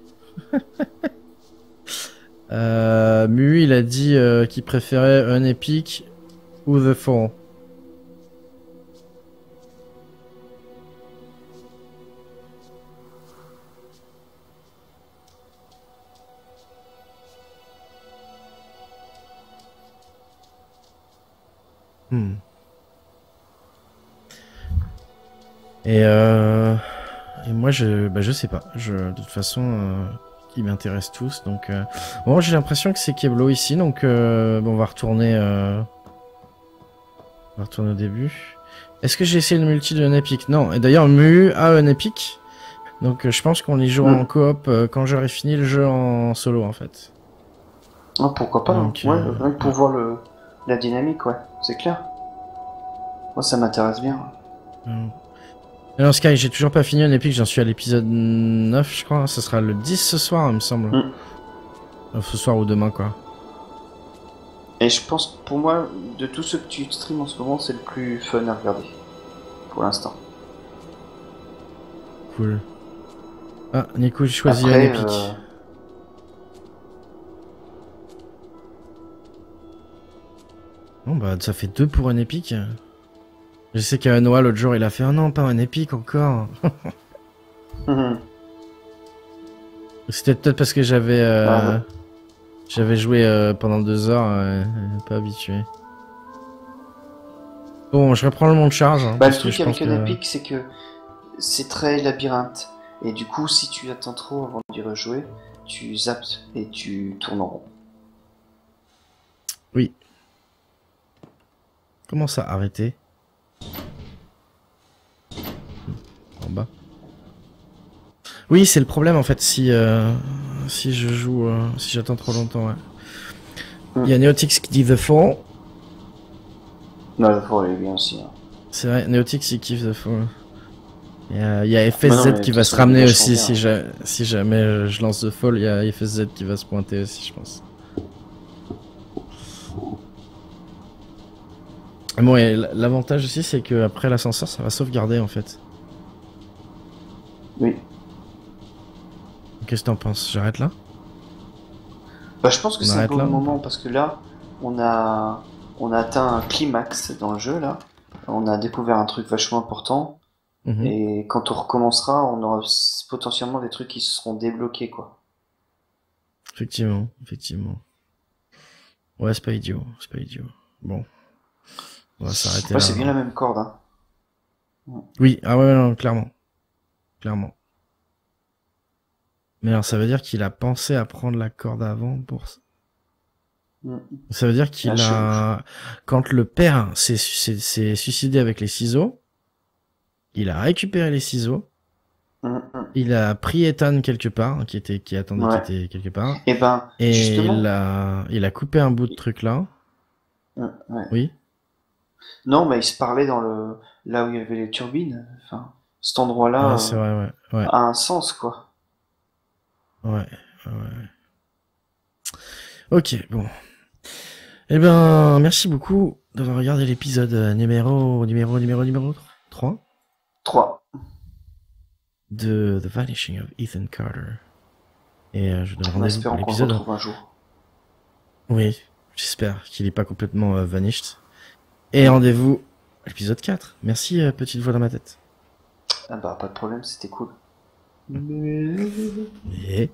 Mu, il a dit qu'il préférait un Epic ou The Fall. Et moi je sais pas. De toute façon ils m'intéressent tous. Donc, bon, j'ai l'impression que c'est Keblo ici, donc bon, on va retourner au début. Est-ce que j'ai essayé le multi de Unepic? Non. Et d'ailleurs, Mu a Unepic. Donc, je pense qu'on y joue en coop quand j'aurai fini le jeu en solo, en fait. Ah, pourquoi pas, donc, hein. Ouais, rien que pour voir la dynamique, ouais, c'est clair. Moi, ça m'intéresse bien. Alors, Sky, j'ai toujours pas fini Unepic, j'en suis à l'épisode 9, je crois. Ça sera le 10 ce soir, il me semble. Ce soir ou demain, quoi. Et je pense que pour moi, de tous ceux que tu streams en ce moment, c'est le plus fun à regarder. Pour l'instant. Cool. Ah, Nico, j'ai choisi Après, Unepic. Bon, bah, ça fait 2 pour Unepic. Je sais qu'à Noah, l'autre jour, il a fait « Oh non, pas Unepic encore !» C'était peut-être parce que j'avais joué pendant 2 heures, pas habitué. Bon, je reprends le monde charge. Hein, bah, le truc avec Unepic, c'est que c'est très labyrinthe. Et du coup, si tu attends trop avant d'y rejouer, tu zappes et tu tournes en rond. Oui. Comment ça, arrêter? En bas. Oui, c'est le problème en fait si je joue, si j'attends trop longtemps. Ouais. Il y a Neotix qui dit The Fall. Non, The Fall est bien aussi. Hein. C'est vrai, Neotix il kiffe The Fall. Il y a FSZ qui va se ramener aussi si jamais je lance The Fall. Il y a FSZ qui va se pointer aussi, je pense. Bon, et l'avantage aussi, c'est que après l'ascenseur, ça va sauvegarder en fait. Oui. Qu'est-ce que t'en penses? J'arrête là? Bah, je pense que c'est un bon moment parce que là, on a atteint un climax dans le jeu là. On a découvert un truc vachement important. Et quand on recommencera, on aura potentiellement des trucs qui se seront débloqués, quoi. Effectivement, effectivement. Ouais, c'est pas idiot, c'est pas idiot. Bon. On va s'arrêter là. C'est bien la même corde, hein. Oui, ah ouais, non, clairement. Clairement. Mais alors, ça veut dire qu'il a pensé à prendre la corde avant pour ça. Ça veut dire qu'il a... Quand le père s'est suicidé avec les ciseaux, il a récupéré les ciseaux, il a pris Ethan quelque part, qui était quelque part, et justement... il a coupé un bout de truc là. Oui. Non, mais il se parlait dans là où il y avait les turbines. Enfin, cet endroit-là c'est vrai, ouais. A un sens, quoi. Ouais. Ok, bon. Eh ben, merci beaucoup d'avoir regardé l'épisode numéro 3. 3. De The Vanishing of Ethan Carter. Et je donne rendez-vous pour l'épisode. Un jour. Oui, j'espère qu'il n'est pas complètement vanished. Et rendez-vous à l'épisode 4. Merci, petite voix dans ma tête. Ah bah, pas de problème, c'était cool. Et...